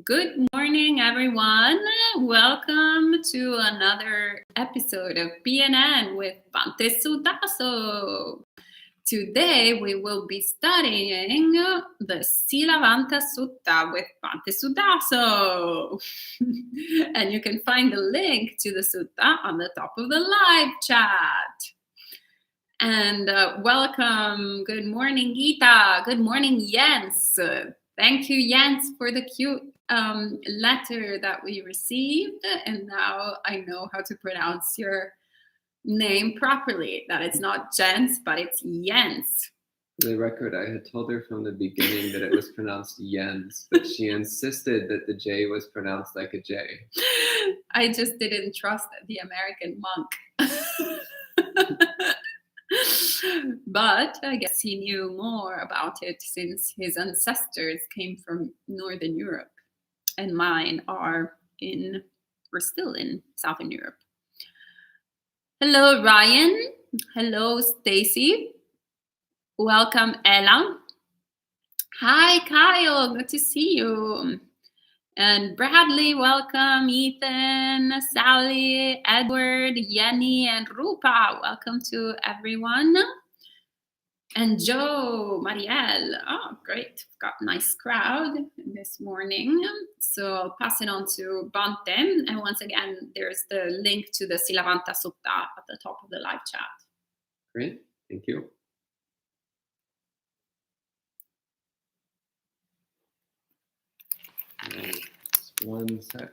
Good morning, everyone. Welcome to another episode of PNN with Bhante Sutta. Today we will be studying the Sīlavanta Sutta with Bhante Sutta. And you can find the link to the sutta on the top of the live chat. And welcome. Good morning, Gita. Good morning, Jens. Thank you, Jens, for the cute letter that we received. And now I know how to pronounce your name properly, that it's not Jens, but it's Jens. For the record, I had told her from the beginning that it was pronounced Jens, but she insisted that the J was pronounced like a J. I just didn't trust the American monk. But I guess he knew more about it since his ancestors came from Northern Europe and mine are still in Southern Europe. Hello, Ryan. Hello, Stacy. Welcome, Ella. Hi, Kyle. Good to see you. And Bradley, welcome. Ethan, Sally, Edward, Yenny, and Rupa. Welcome to everyone. And Joe, Marielle. Oh, great. We've got a nice crowd this morning. So I'll pass it on to Bhante. And once again, there's the link to the Sīlavanta Sutta at the top of the live chat. Great. Thank you. Right. Just one sec.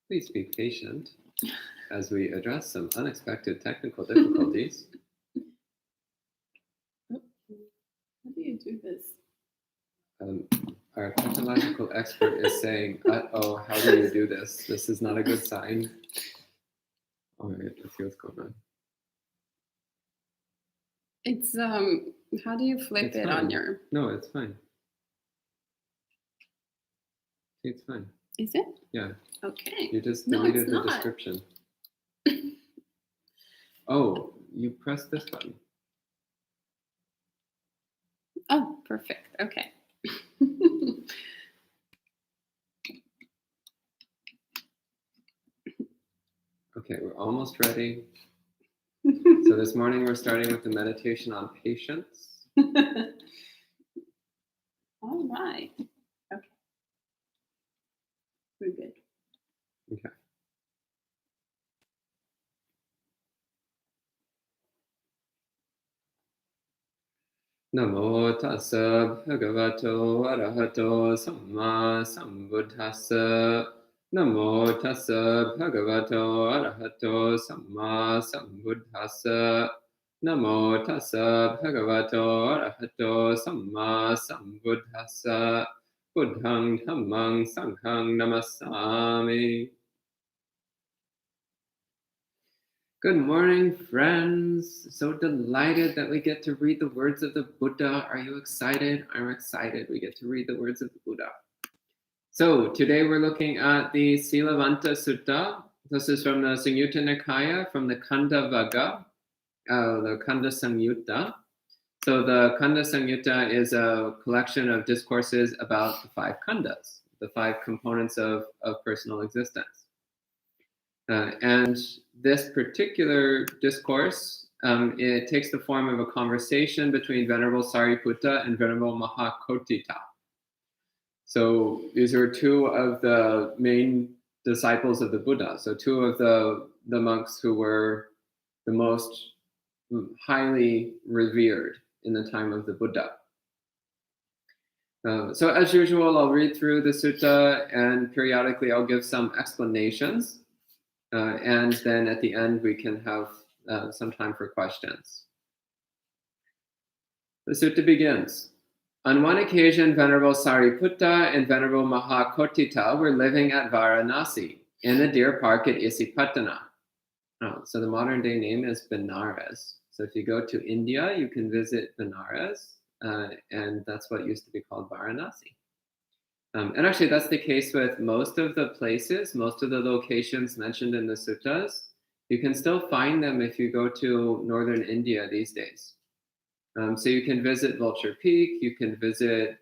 Please be patient as we address some unexpected technical difficulties. How do you do this? Our technological expert is saying, uh-oh, how do you do this? This is not a good sign. All right, let's see what's going on. It's, how do you flip it on your... No, it's fine. It's fine. Is it? Yeah. Okay. You just deleted the description. Oh, you pressed this button. Oh, perfect. Okay. Okay, we're almost ready. So this morning we're starting with the meditation on patience. All right. Okay. We're good. Okay. Namo tassa bhagavato arahato samma sambuddhassa. Namo tassa bhagavato arahato samma sambuddhassa. Namo tassa bhagavato arahato samma sambuddhassa. Buddhang dhammang sanghang namassami. Good morning, friends. So delighted that we get to read the words of the Buddha. Are you excited? I'm excited. We get to read the words of the Buddha. So today we're looking at the Sīlavanta Sutta. This is from the Samyutta Nikaya, from the Kanda Vagga, the Kanda Samyutta. So the Kanda Samyutta is a collection of discourses about the five khandas, the five components of personal existence. And this particular discourse, it takes the form of a conversation between Venerable Sariputta and Venerable Mahakotthita. So these are two of the main disciples of the Buddha. So two of the monks who were the most highly revered in the time of the Buddha. So as usual, I'll read through the sutta and periodically I'll give some explanations. And then at the end, we can have some time for questions. The sutta begins. On one occasion, Venerable Sariputta and Venerable Mahakotthita were living at Varanasi in the deer park at Isipatana. So the modern day name is Benares. So if you go to India, you can visit Benares, and that's what used to be called Varanasi. And actually, that's the case with most of the places, most of the locations mentioned in the suttas. You can still find them if you go to northern India these days. So you can visit Vulture Peak, you can visit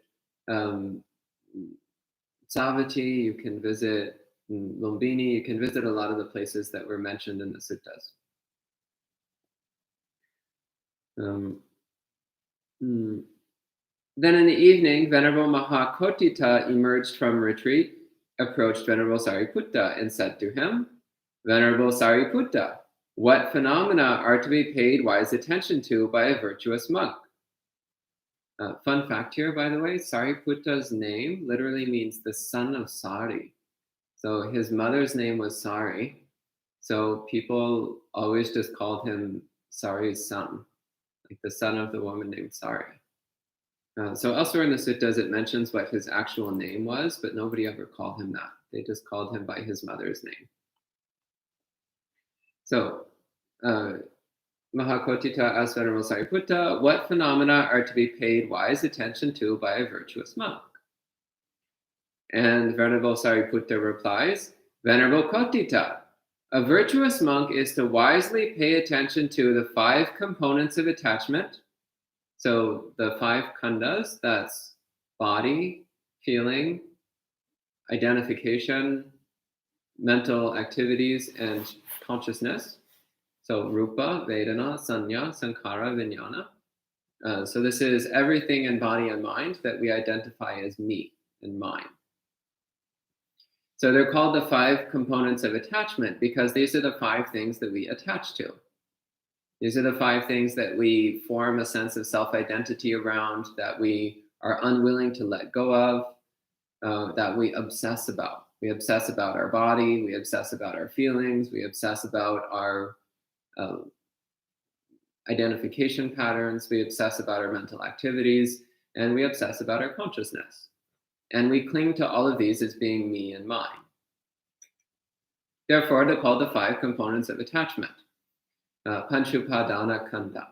Savatthi, you can visit Lumbini, you can visit a lot of the places that were mentioned in the suttas. Then in the evening, Venerable Mahakotita emerged from retreat, approached Venerable Sariputta, and said to him, Venerable Sariputta, what phenomena are to be paid wise attention to by a virtuous monk? Fun fact here, by the way, Sariputta's name literally means the son of Sari. So his mother's name was Sari. So people always just called him Sari's son, like the son of the woman named Sari. So elsewhere in the suttas, it mentions what his actual name was, but nobody ever called him that. They just called him by his mother's name. So Mahakotita asked Venerable Sariputta, what phenomena are to be paid wise attention to by a virtuous monk? And Venerable Sariputta replies, Venerable Kotita, a virtuous monk is to wisely pay attention to the 5 components of attachment. So the 5 khandhas, that's body, feeling, identification, mental activities, and consciousness. So rupa, vedana, sanya, sankhara, vijnana. So this is everything in body and mind that we identify as me and mine. So they're called the 5 components of attachment because these are the 5 things that we attach to. These are the 5 things that we form a sense of self-identity around, that we are unwilling to let go of, that we obsess about. We obsess about our body, we obsess about our feelings, we obsess about our identification patterns, we obsess about our mental activities, and we obsess about our consciousness. And we cling to all of these as being me and mine. Therefore, they're called the 5 components of attachment. Panchupadana Khandha.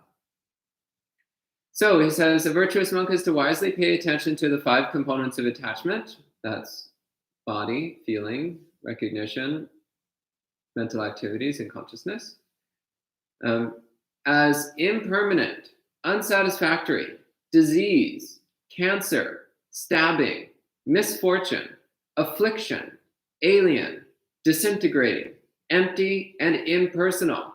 So he says, a virtuous monk is to wisely pay attention to the 5 components of attachment. That's body, feeling, recognition, mental activities, and consciousness. As impermanent, unsatisfactory, disease, cancer, stabbing, misfortune, affliction, alien, disintegrating, empty, and impersonal.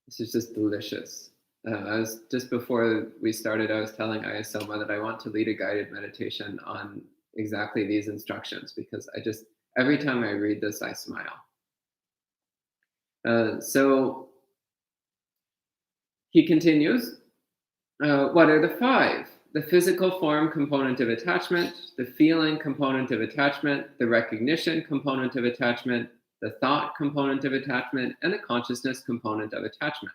This is just delicious. I was just before we started, I was telling Ayasoma that I want to lead a guided meditation on exactly these instructions because every time I read this, I smile. So he continues, what are the 5? The physical form component of attachment, the feeling component of attachment, the recognition component of attachment, the thought component of attachment, and the consciousness component of attachment.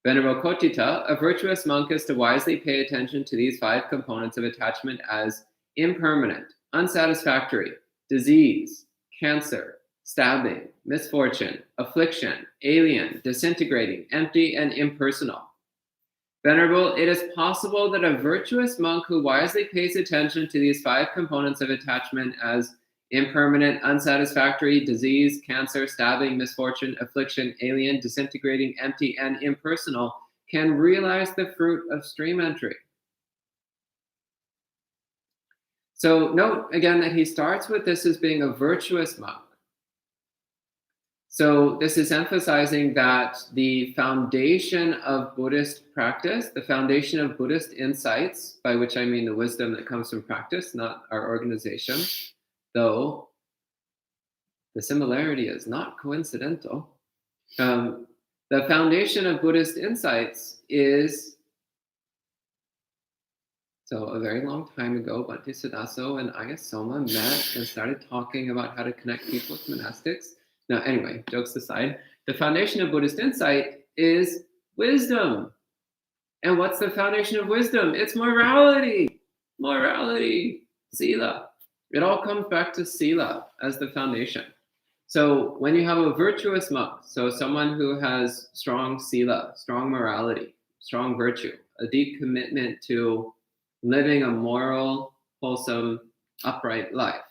Venerable Kotita, a virtuous monk is to wisely pay attention to these 5 components of attachment as impermanent, unsatisfactory, disease, cancer, stabbing, misfortune, affliction, alien, disintegrating, empty, and impersonal. Venerable, it is possible that a virtuous monk who wisely pays attention to these 5 components of attachment as impermanent, unsatisfactory, disease, cancer, stabbing, misfortune, affliction, alien, disintegrating, empty, and impersonal can realize the fruit of stream entry. So note again that he starts with this as being a virtuous monk. So this is emphasizing that the foundation of Buddhist practice, the foundation of Buddhist insights, by which I mean the wisdom that comes from practice, not our organization, though the similarity is not coincidental. The foundation of Buddhist insights is, so a very long time ago, Bhante Siddhaso and Ayasoma met and started talking about how to connect people with monastics. Now, anyway, jokes aside, the foundation of Buddhist insight is wisdom. And what's the foundation of wisdom? It's morality. Morality. Sila. It all comes back to Sila as the foundation. So when you have a virtuous monk, so someone who has strong sila, strong morality, strong virtue, a deep commitment to living a moral, wholesome, upright life,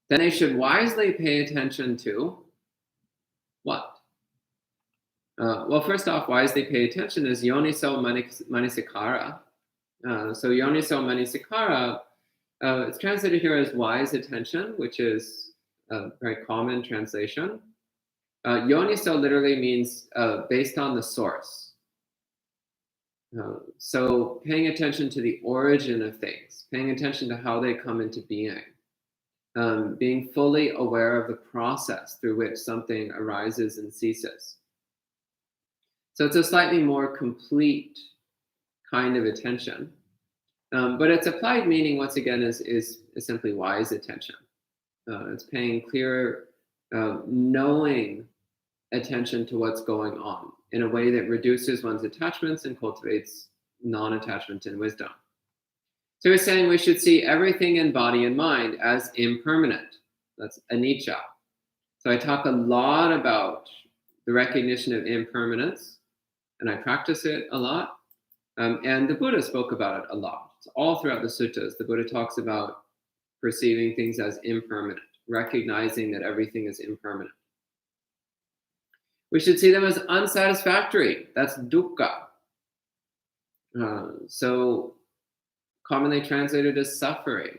then they should wisely pay attention to what? Well, first off, wisely pay attention is yoniso manasikara. So yoniso manasikara, it's translated here as wise attention, which is a very common translation. Yoniso literally means based on the source. So paying attention to the origin of things, paying attention to how they come into being, being fully aware of the process through which something arises and ceases. So it's a slightly more complete kind of attention. But its applied meaning, once again, is simply wise attention. It's paying clear, knowing attention to what's going on in a way that reduces one's attachments and cultivates non-attachment and wisdom. So he's saying we should see everything in body and mind as impermanent. That's anicca. So I talk a lot about the recognition of impermanence, and I practice it a lot. And the Buddha spoke about it a lot. It's all throughout the suttas, the Buddha talks about perceiving things as impermanent, recognizing that everything is impermanent. We should see them as unsatisfactory. That's dukkha. So commonly translated as suffering.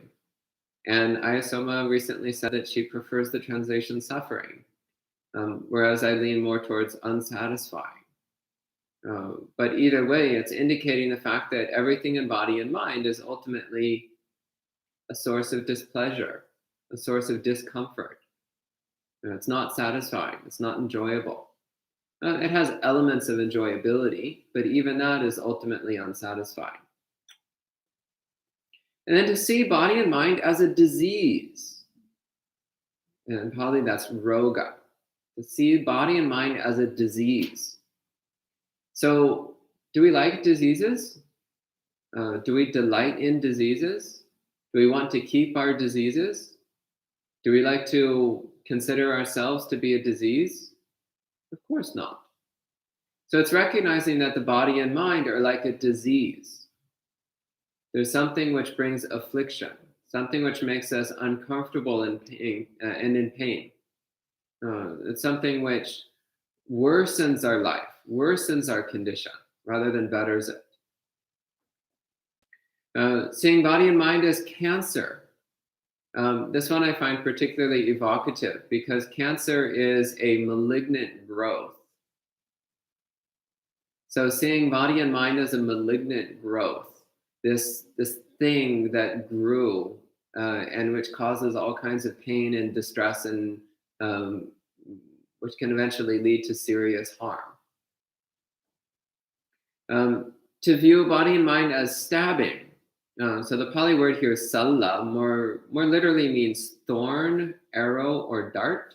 And Ayasoma recently said that she prefers the translation suffering, whereas I lean more towards unsatisfying. But either way, it's indicating the fact that everything in body and mind is ultimately a source of displeasure, a source of discomfort. It's not satisfying. It's not enjoyable. It has elements of enjoyability, but even that is ultimately unsatisfying. And then to see body and mind as a disease. And Pali, that's roga. To see body and mind as a disease. So, do we like diseases? Do we delight in diseases? Do we want to keep our diseases? Do we like to consider ourselves to be a disease? Of course not. So it's recognizing that the body and mind are like a disease. There's something which brings affliction, something which makes us uncomfortable and in pain. It's something which worsens our life, worsens our condition, rather than betters it. Seeing body and mind as cancer. This one I find particularly evocative because cancer is a malignant growth. So seeing body and mind as a malignant growth, this thing that grew and which causes all kinds of pain and distress and which can eventually lead to serious harm. To view body and mind as stabbing. So the Pali word here, salla, more literally means thorn, arrow, or dart.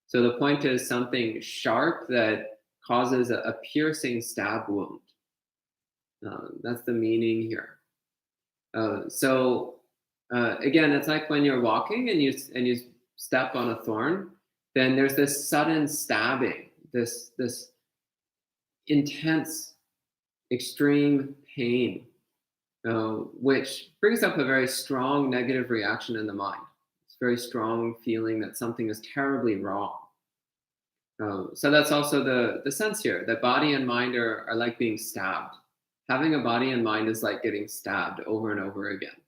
So the point is something sharp that causes a piercing stab wound. That's the meaning here. So again, it's like when you're walking and you step on a thorn, then there's this sudden stabbing, this intense, extreme pain, which brings up a very strong negative reaction in the mind. It's a very strong feeling that something is terribly wrong. So that's also the sense here, that body and mind are like being stabbed. Having a body and mind is like getting stabbed over and over again.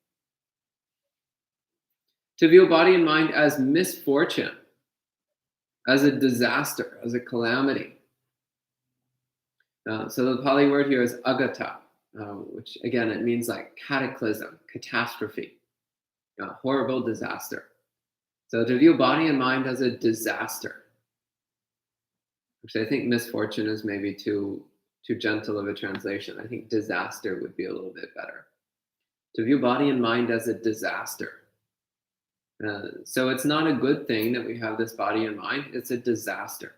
To view body and mind as misfortune, as a disaster, as a calamity. So the Pali word here is agata, which again, it means like cataclysm, catastrophe, horrible disaster. So to view body and mind as a disaster. Actually, I think misfortune is maybe too gentle of a translation. I think disaster would be a little bit better. To view body and mind as a disaster. So it's not a good thing that we have this body and mind. It's a disaster.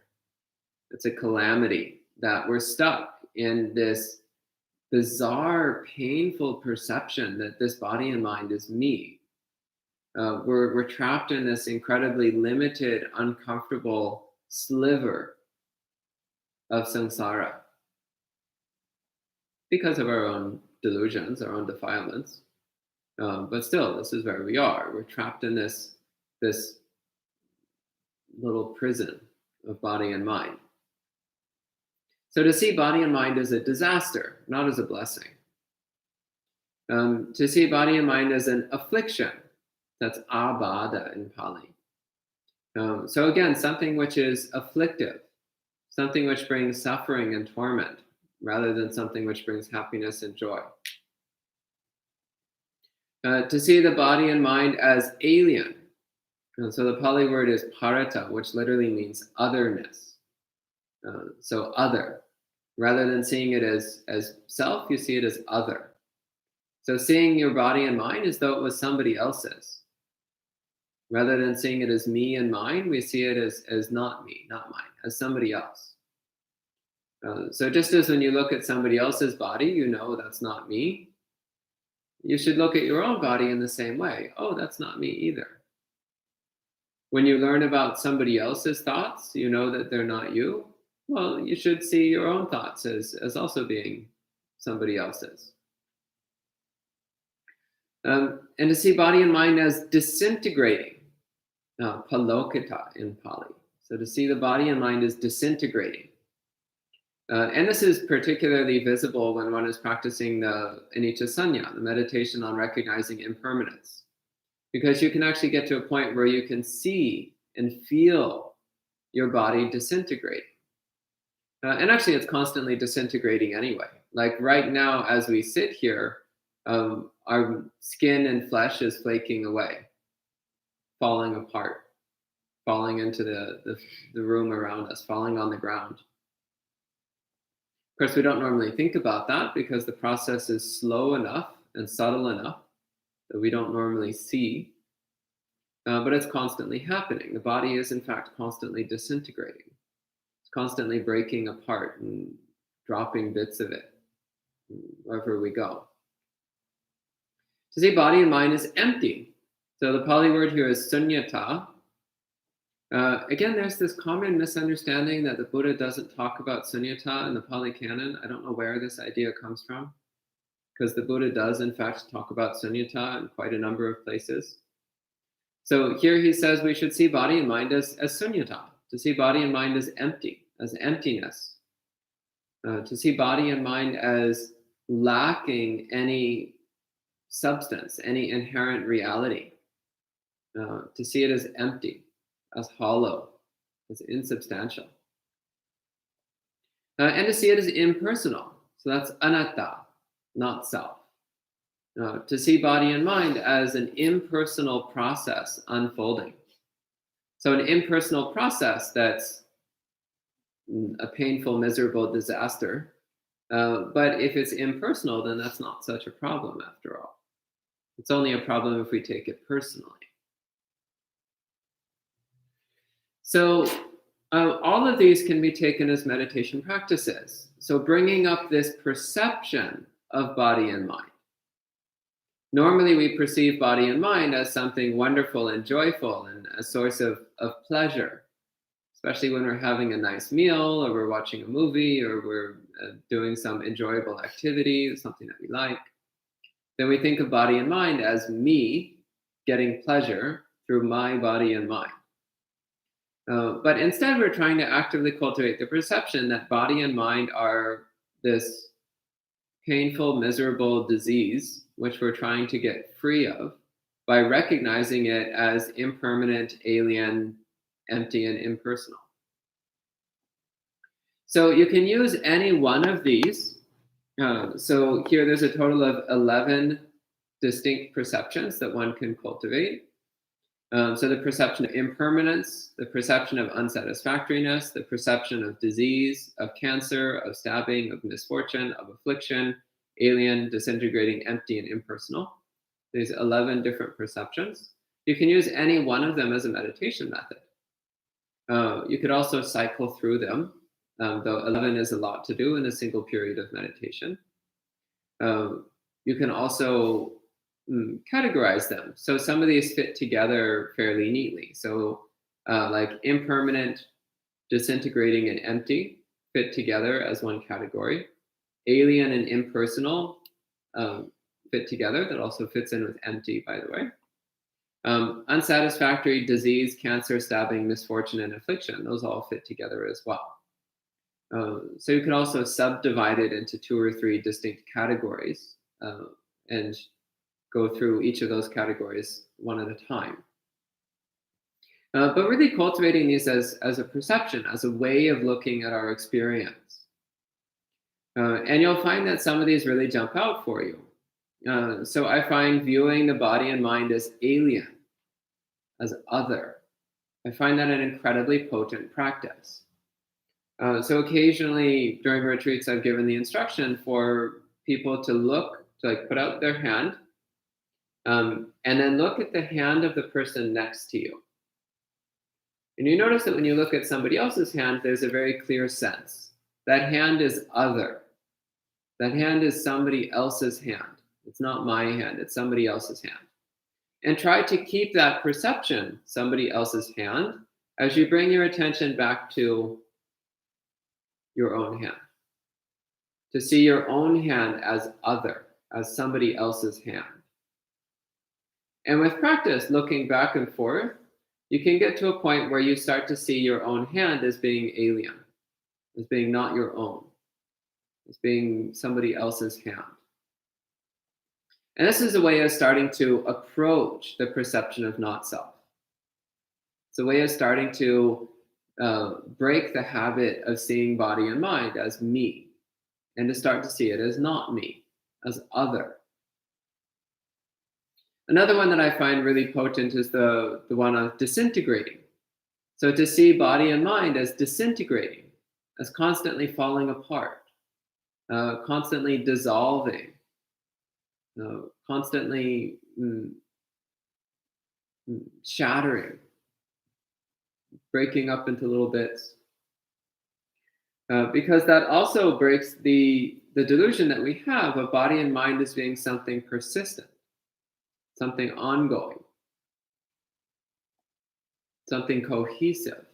It's a calamity that we're stuck in this bizarre, painful perception that this body and mind is me. We're trapped in this incredibly limited, uncomfortable sliver of samsara because of our own delusions, our own defilements. But still, this is where we are. We're trapped in this little prison of body and mind. So to see body and mind as a disaster, not as a blessing. To see body and mind as an affliction, that's abada in Pali. So again, something which is afflictive, something which brings suffering and torment, rather than something which brings happiness and joy. To see the body and mind as alien. So the Pali word is parata, which literally means otherness. So other. Rather than seeing it as self, you see it as other. So seeing your body and mind as though it was somebody else's. Rather than seeing it as me and mine, we see it as not me, not mine, as somebody else. So just as when you look at somebody else's body, you know that's not me. You should look at your own body in the same way. Oh, that's not me either. When you learn about somebody else's thoughts, you know that they're not you. Well, you should see your own thoughts as also being somebody else's. And to see body and mind as disintegrating, palokita in Pali. So to see the body and mind as disintegrating. And this is particularly visible when one is practicing the anicca sanya, the meditation on recognizing impermanence. Because you can actually get to a point where you can see and feel your body disintegrating. And actually, it's constantly disintegrating anyway. Like right now, as we sit here, our skin and flesh is flaking away, falling apart, falling into the room around us, falling on the ground. Of course, we don't normally think about that because the process is slow enough and subtle enough that we don't normally see. But it's constantly happening. The body is, in fact, constantly disintegrating. It's constantly breaking apart and dropping bits of it wherever we go. To see body and mind is empty. So the Pali word here is sunyata. Again, there's this common misunderstanding that the Buddha doesn't talk about sunyata in the Pali Canon. I don't know where this idea comes from, because the Buddha does, in fact, talk about sunyata in quite a number of places. So here he says we should see body and mind as sunyata, to see body and mind as empty, as emptiness, to see body and mind as lacking any substance, any inherent reality, to see it as empty, as hollow, as insubstantial. And to see it as impersonal. So that's anatta, not self. To see body and mind as an impersonal process unfolding. So an impersonal process that's a painful, miserable disaster. But if it's impersonal, then that's not such a problem after all. It's only a problem if we take it personally. So all of these can be taken as meditation practices. So bringing up this perception of body and mind. Normally we perceive body and mind as something wonderful and joyful and a source of pleasure, especially when we're having a nice meal or we're watching a movie or we're doing some enjoyable activity, something that we like. Then we think of body and mind as me getting pleasure through my body and mind. But instead, we're trying to actively cultivate the perception that body and mind are this painful, miserable disease, which we're trying to get free of by recognizing it as impermanent, alien, empty, and impersonal. So you can use any one of these. So here there's a total of 11 distinct perceptions that one can cultivate. So the perception of impermanence, the perception of unsatisfactoriness, the perception of disease, of cancer, of stabbing, of misfortune, of affliction, alien, disintegrating, empty, and impersonal. There's 11 different perceptions. You can use any one of them as a meditation method. You could also cycle through them, though 11 is a lot to do in a single period of meditation. You can also categorize them. So some of these fit together fairly neatly. So like impermanent, disintegrating, and empty fit together as one category. Alien and impersonal fit together. That also fits in with empty, by the way. Unsatisfactory, disease, cancer, stabbing, misfortune, and affliction. Those all fit together as well. So you can also subdivide it into 2 or 3 distinct categories and go through each of those categories one at a time. But really cultivating these as a perception, as a way of looking at our experience. And you'll find that some of these really jump out for you. So I find viewing the body and mind as alien, as other. I find that an incredibly potent practice. So occasionally during retreats, I've given the instruction for people to look, to like put out their hand, and then look at the hand of the person next to you. And you notice that when you look at somebody else's hand, there's a very clear sense. That hand is other. That hand is somebody else's hand. It's not my hand, it's somebody else's hand. And try to keep that perception, somebody else's hand, as you bring your attention back to your own hand. To see your own hand as other, as somebody else's hand. And with practice, looking back and forth, you can get to a point where you start to see your own hand as being alien, as being not your own, as being somebody else's hand. And this is a way of starting to approach the perception of not self. It's a way of starting to break the habit of seeing body and mind as me, and to start to see it as not me, as other. Another one that I find really potent is the one of disintegrating. So to see body and mind as disintegrating, as constantly falling apart, constantly dissolving, constantly shattering, breaking up into little bits. Because that also breaks the delusion that we have of body and mind as being something persistent, something ongoing, something cohesive.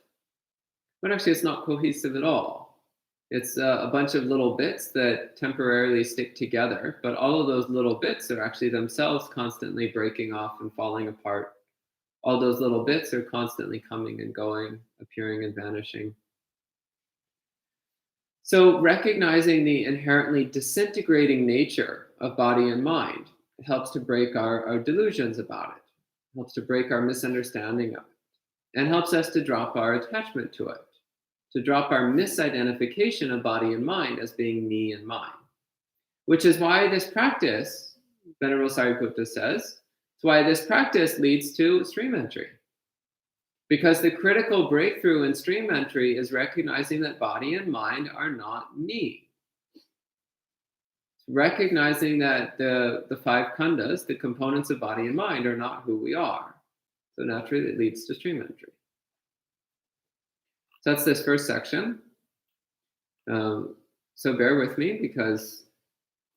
But actually, it's not cohesive at all. It's a bunch of little bits that temporarily stick together, but all of those little bits are actually themselves constantly breaking off and falling apart. All those little bits are constantly coming and going, appearing and vanishing. So recognizing the inherently disintegrating nature of body and mind helps to break our delusions about it, helps to break our misunderstanding of it, and helps us to drop our attachment to it, to drop our misidentification of body and mind as being me and mine. Which is why this practice, Venerable Sariputta says, it's why this practice leads to stream entry. Because the critical breakthrough in stream entry is recognizing that body and mind are not me. Recognizing that the 5 khandhas, the components of body and mind, are not who we are. So naturally, it leads to stream entry. So that's this first section. So bear with me, because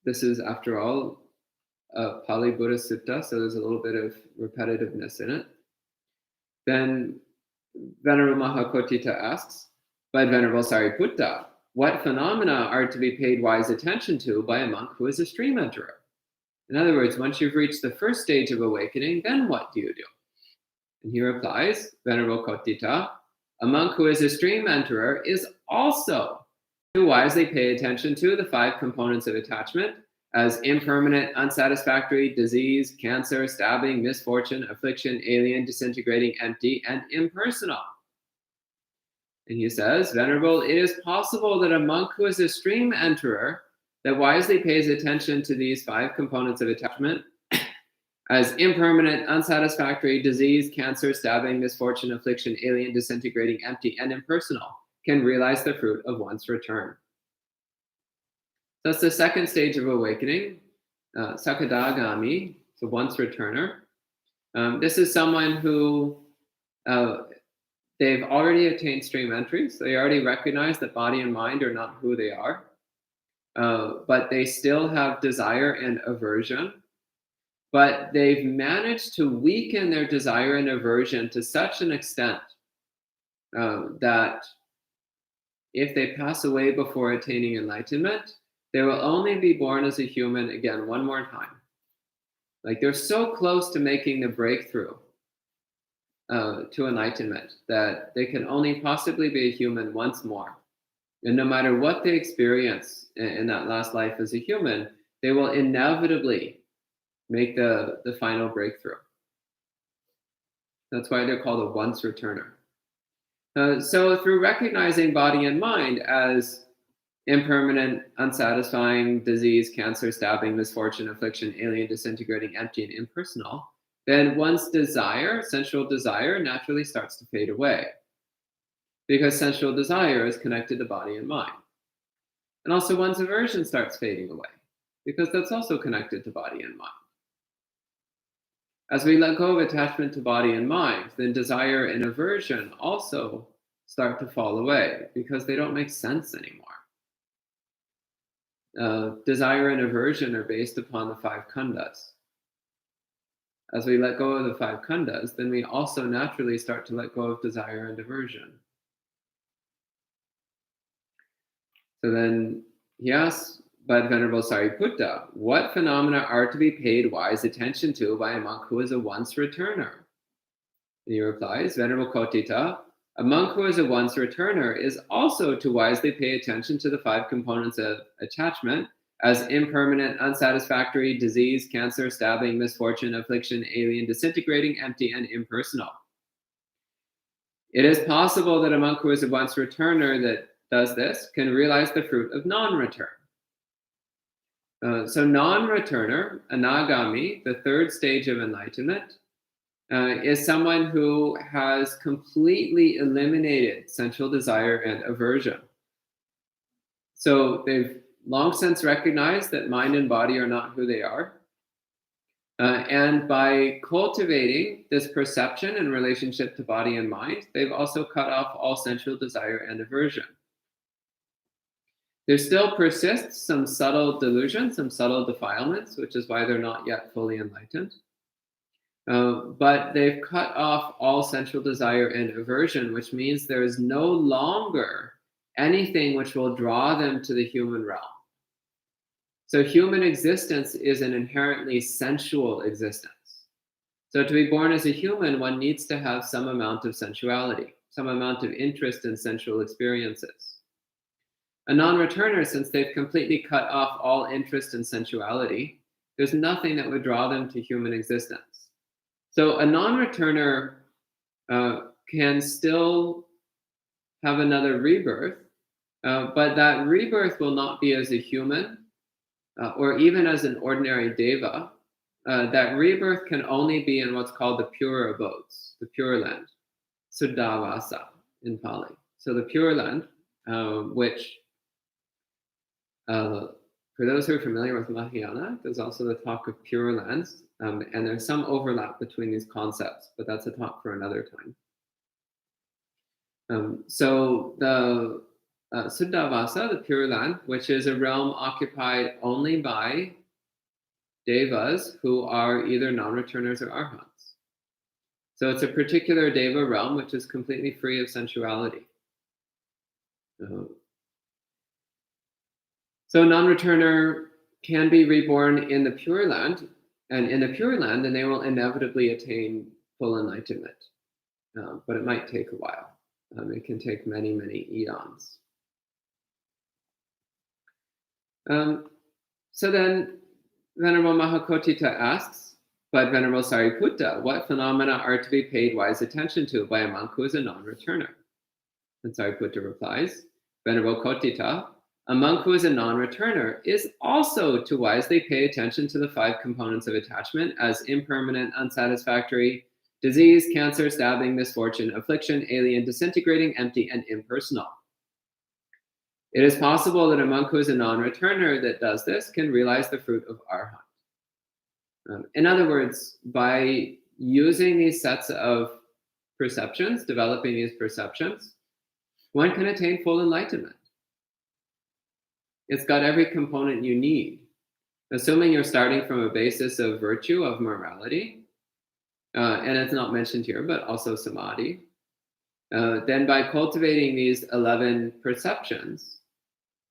this is, after all, a Pali Buddhist Sutta, so there's a little bit of repetitiveness in it. Then Venerable Mahakotita asks, but Venerable Sariputta, what phenomena are to be paid wise attention to by a monk who is a stream enterer? In other words, once you've reached the first stage of awakening, then what do you do? And he replies, Venerable Kotita, a monk who is a stream enterer is also to wisely pay attention to the 5 components of attachment as impermanent, unsatisfactory, disease, cancer, stabbing, misfortune, affliction, alien, disintegrating, empty, and impersonal. And he says, Venerable, it is possible that a monk who is a stream enterer that wisely pays attention to these 5 components of attachment as impermanent, unsatisfactory, disease, cancer, stabbing, misfortune, affliction, alien, disintegrating, empty, and impersonal, can realize the fruit of one's return. That's the second stage of awakening, Sakadagami, so once returner. This is someone who they've already attained stream entry, so they already recognize that body and mind are not who they are, but they still have desire and aversion but they've managed to weaken their desire and aversion to such an extent that if they pass away before attaining enlightenment, they will only be born as a human again one more time. Like they're so close to making the breakthrough to enlightenment that they can only possibly be a human once more. And no matter what they experience in that last life as a human, they will inevitably make the final breakthrough. That's why they're called a once returner. So through recognizing body and mind as impermanent, unsatisfying, disease, cancer, stabbing, misfortune, affliction, alien, disintegrating, empty, and impersonal, then one's desire, sensual desire, naturally starts to fade away. Because sensual desire is connected to body and mind. And also one's aversion starts fading away, because that's also connected to body and mind. As we let go of attachment to body and mind, then desire and aversion also start to fall away, because they don't make sense anymore. Desire and aversion are based upon the 5 khandhas. As we let go of the 5 khandhas, then we also naturally start to let go of desire and aversion. So then he asks, but Venerable Sariputta, what phenomena are to be paid wise attention to by a monk who is a once returner? And he replies, Venerable Kotita, a monk who is a once returner is also to wisely pay attention to the 5 components of attachment as impermanent, unsatisfactory, disease, cancer, stabbing, misfortune, affliction, alien, disintegrating, empty, and impersonal. It is possible that a monk who is a once returner that does this can realize the fruit of non-return. So non-returner, anagami, the 3rd stage of enlightenment, is someone who has completely eliminated sensual desire and aversion. So they've long since recognized that mind and body are not who they are. And by cultivating this perception in relationship to body and mind, they've also cut off all sensual desire and aversion. There still persists some subtle delusions, some subtle defilements, which is why they're not yet fully enlightened. But they've cut off all sensual desire and aversion, which means there is no longer anything which will draw them to the human realm. So human existence is an inherently sensual existence. So to be born as a human, one needs to have some amount of sensuality, some amount of interest in sensual experiences. A non-returner, since they've completely cut off all interest in sensuality, there's nothing that would draw them to human existence. So a non-returner can still have another rebirth, but that rebirth will not be as a human or even as an ordinary deva. That rebirth can only be in what's called the pure abodes, the pure land, Suddhavasa in Pali. So the pure land, which for those who are familiar with Mahayana, there's also the talk of pure lands, and there's some overlap between these concepts, but that's a talk for another time. So the Suddhavasa, the pure land, which is a realm occupied only by devas who are either non-returners or arhats. So it's a particular deva realm which is completely free of sensuality. So a non-returner can be reborn in the Pure Land, and in the Pure Land, then they will inevitably attain full enlightenment. But it might take a while. It can take many, many eons. So then Venerable Mahakotita asks, but Venerable Sariputta, what phenomena are to be paid wise attention to by a monk who is a non-returner? And Sariputta replies, Venerable Kotita, a monk who is a non-returner is also to wisely pay attention to the 5 components of attachment as impermanent, unsatisfactory, disease, cancer, stabbing, misfortune, affliction, alien, disintegrating, empty, and impersonal. It is possible that a monk who is a non-returner that does this can realize the fruit of arhat. In other words, by using these sets of perceptions, developing these perceptions, one can attain full enlightenment. It's got every component you need. Assuming you're starting from a basis of virtue, of morality, and it's not mentioned here, but also samadhi, then by cultivating these 11 perceptions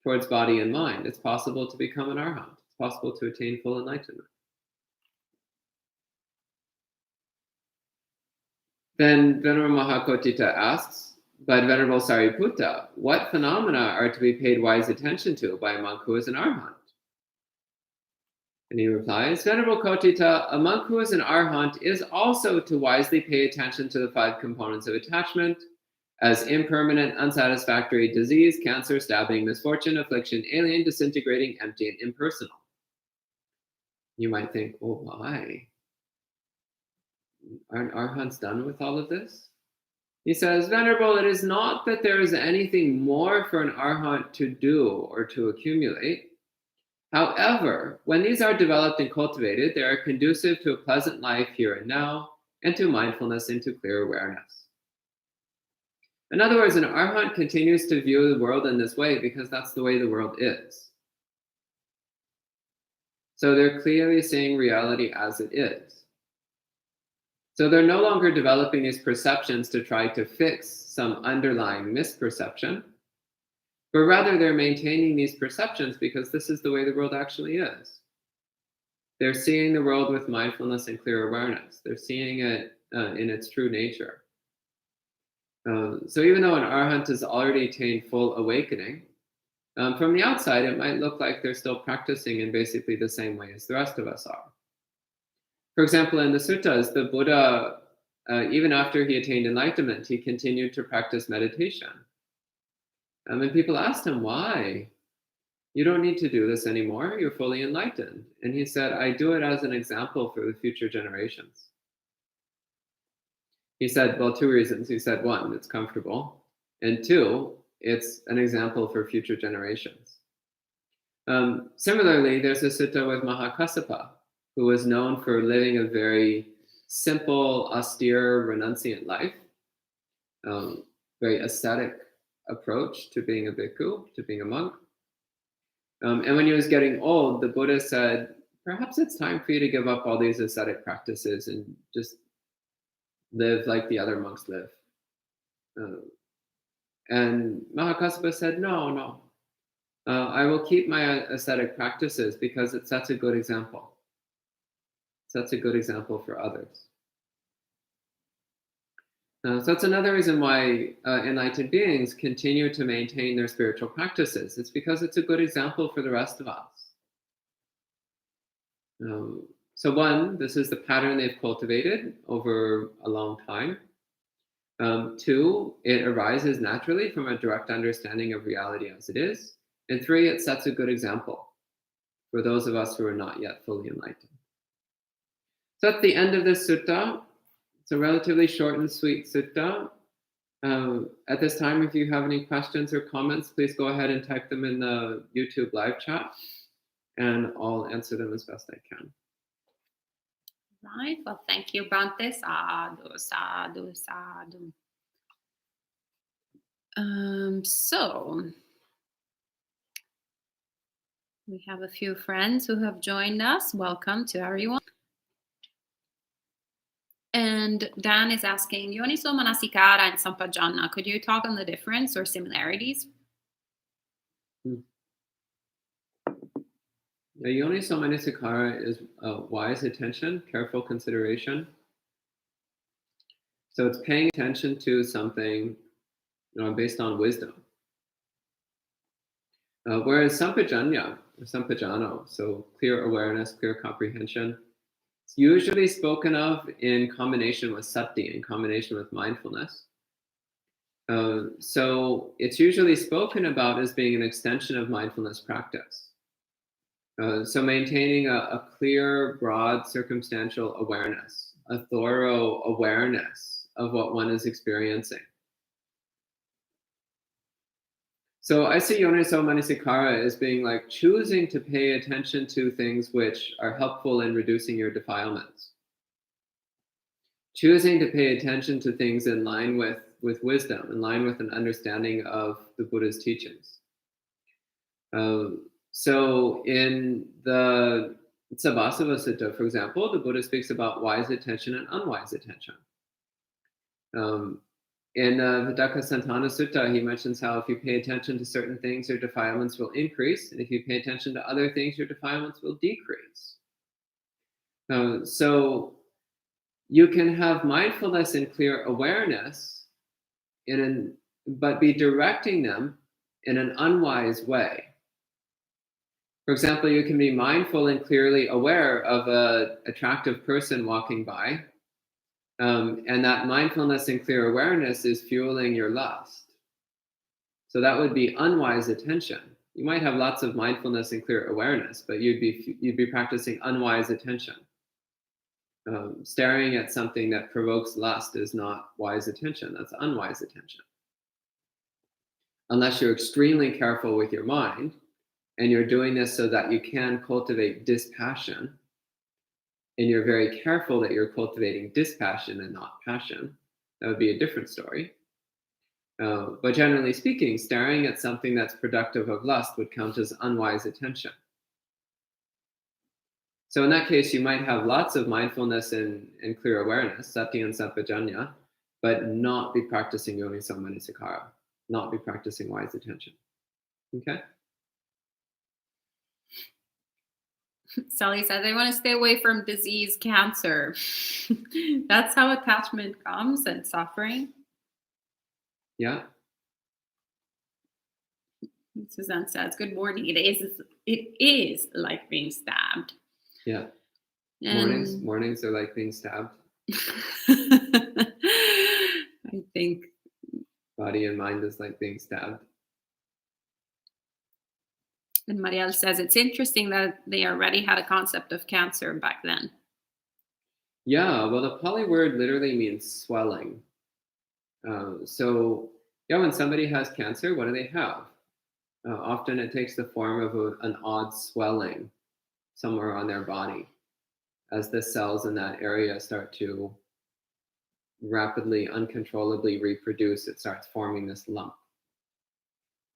towards body and mind, it's possible to become an arhat. It's possible to attain full enlightenment. Then Venerable Mahakotita asks, but Venerable Sariputta, what phenomena are to be paid wise attention to by a monk who is an arhat? And he replies, Venerable Kotita, a monk who is an arhat is also to wisely pay attention to the 5 components of attachment, as impermanent, unsatisfactory, disease, cancer, stabbing, misfortune, affliction, alien, disintegrating, empty, and impersonal. You might think, oh, why? Aren't arhats done with all of this? He says, Venerable, it is not that there is anything more for an arhat to do or to accumulate. However, when these are developed and cultivated, they are conducive to a pleasant life here and now, and to mindfulness and to clear awareness. In other words, an arhat continues to view the world in this way because that's the way the world is. So they're clearly seeing reality as it is. So they're no longer developing these perceptions to try to fix some underlying misperception, but rather they're maintaining these perceptions because this is the way the world actually is. They're seeing the world with mindfulness and clear awareness. They're seeing it in its true nature. So even though an arhat has already attained full awakening, from the outside it might look like they're still practicing in basically the same way as the rest of us are. For example, in the suttas, the Buddha, even after he attained enlightenment, he continued to practice meditation. And people asked him, why? You don't need to do this anymore. You're fully enlightened. And he said, I do it as an example for the future generations. He said, well, 2 reasons. He said, 1, it's comfortable. And 2, it's an example for future generations. Similarly, there's a sutta with Mahakassapa, who was known for living a very simple, austere, renunciant life, very ascetic approach to being a bhikkhu, to being a monk. And when he was getting old, the Buddha said, perhaps it's time for you to give up all these ascetic practices and just live like the other monks live. And Mahakassapa said, no. I will keep my ascetic practices because it sets a good example. It sets a good example for others. So that's another reason why enlightened beings continue to maintain their spiritual practices. It's because it's a good example for the rest of us. So 1, this is the pattern they've cultivated over a long time. 2, it arises naturally from a direct understanding of reality as it is. And 3, it sets a good example for those of us who are not yet fully enlightened. So that's the end of this sutta. It's a relatively short and sweet sutta. At this time, if you have any questions or comments, please go ahead and type them in the YouTube live chat, and I'll answer them as best I can. Right. Well, thank you, Bhante. Sadhu, sadhu, sadhu. So we have a few friends who have joined us. Welcome to everyone. And Dan is asking, Yoniso Manasikara and Sampajana, could you talk on the difference or similarities? Yoniso Manasikara is wise attention, careful consideration. So it's paying attention to something based on wisdom. Whereas Sampajanya, or Sampajano, so clear awareness, clear comprehension, it's usually spoken of in combination with sati, in combination with mindfulness. So it's usually spoken about as being an extension of mindfulness practice. So maintaining a clear, broad, circumstantial awareness, a thorough awareness of what one is experiencing. So I see Yoniso Manasikara as being like choosing to pay attention to things which are helpful in reducing your defilements. Choosing to pay attention to things in line with wisdom, in line with an understanding of the Buddha's teachings. So in the Sabasava Sutta, for example, the Buddha speaks about wise attention and unwise attention. In the Vidaka Santana Sutta, he mentions how if you pay attention to certain things, your defilements will increase, and if you pay attention to other things, your defilements will decrease. So you can have mindfulness and clear awareness, but be directing them in an unwise way. For example, you can be mindful and clearly aware of an attractive person walking by, and that mindfulness and clear awareness is fueling your lust. So that would be unwise attention. You might have lots of mindfulness and clear awareness, but you'd be practicing unwise attention. Staring at something that provokes lust is not wise attention. That's unwise attention. Unless you're extremely careful with your mind, and you're doing this so that you can cultivate dispassion, and you're very careful that you're cultivating dispassion and not passion, that would be a different story. But generally speaking, staring at something that's productive of lust would count as unwise attention. So in that case, you might have lots of mindfulness and clear awareness, sati and sampajanya, but not be practicing yoniso manasikara, not be practicing wise attention. Okay? Sally says, I want to stay away from disease, cancer. That's how attachment comes and suffering. Yeah. Suzanne says, good morning. It is like being stabbed. Yeah. And Mornings are like being stabbed. I think Body and mind is like being stabbed. And Marielle says, it's interesting that they already had a concept of cancer back then. Yeah, well, the Pali word literally means swelling. So, when somebody has cancer, what do they have? Often it takes the form of an odd swelling somewhere on their body. As the cells in that area start to rapidly, uncontrollably reproduce, it starts forming this lump.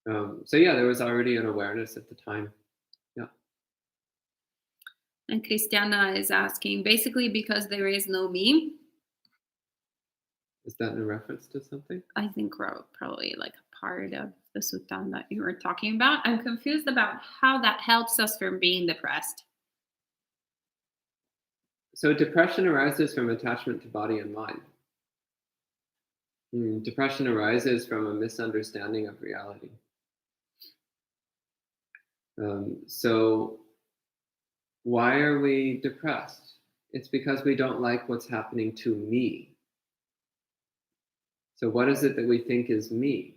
There was already an awareness at the time. Yeah. And Christiana is asking, basically because there is no me. Is that in reference to something? I think probably like a part of the sutta that you were talking about. I'm confused about how that helps us from being depressed. So depression arises from attachment to body and mind. Depression arises from a misunderstanding of reality. So why are we depressed? It's because we don't like what's happening to me. So what is it that we think is me?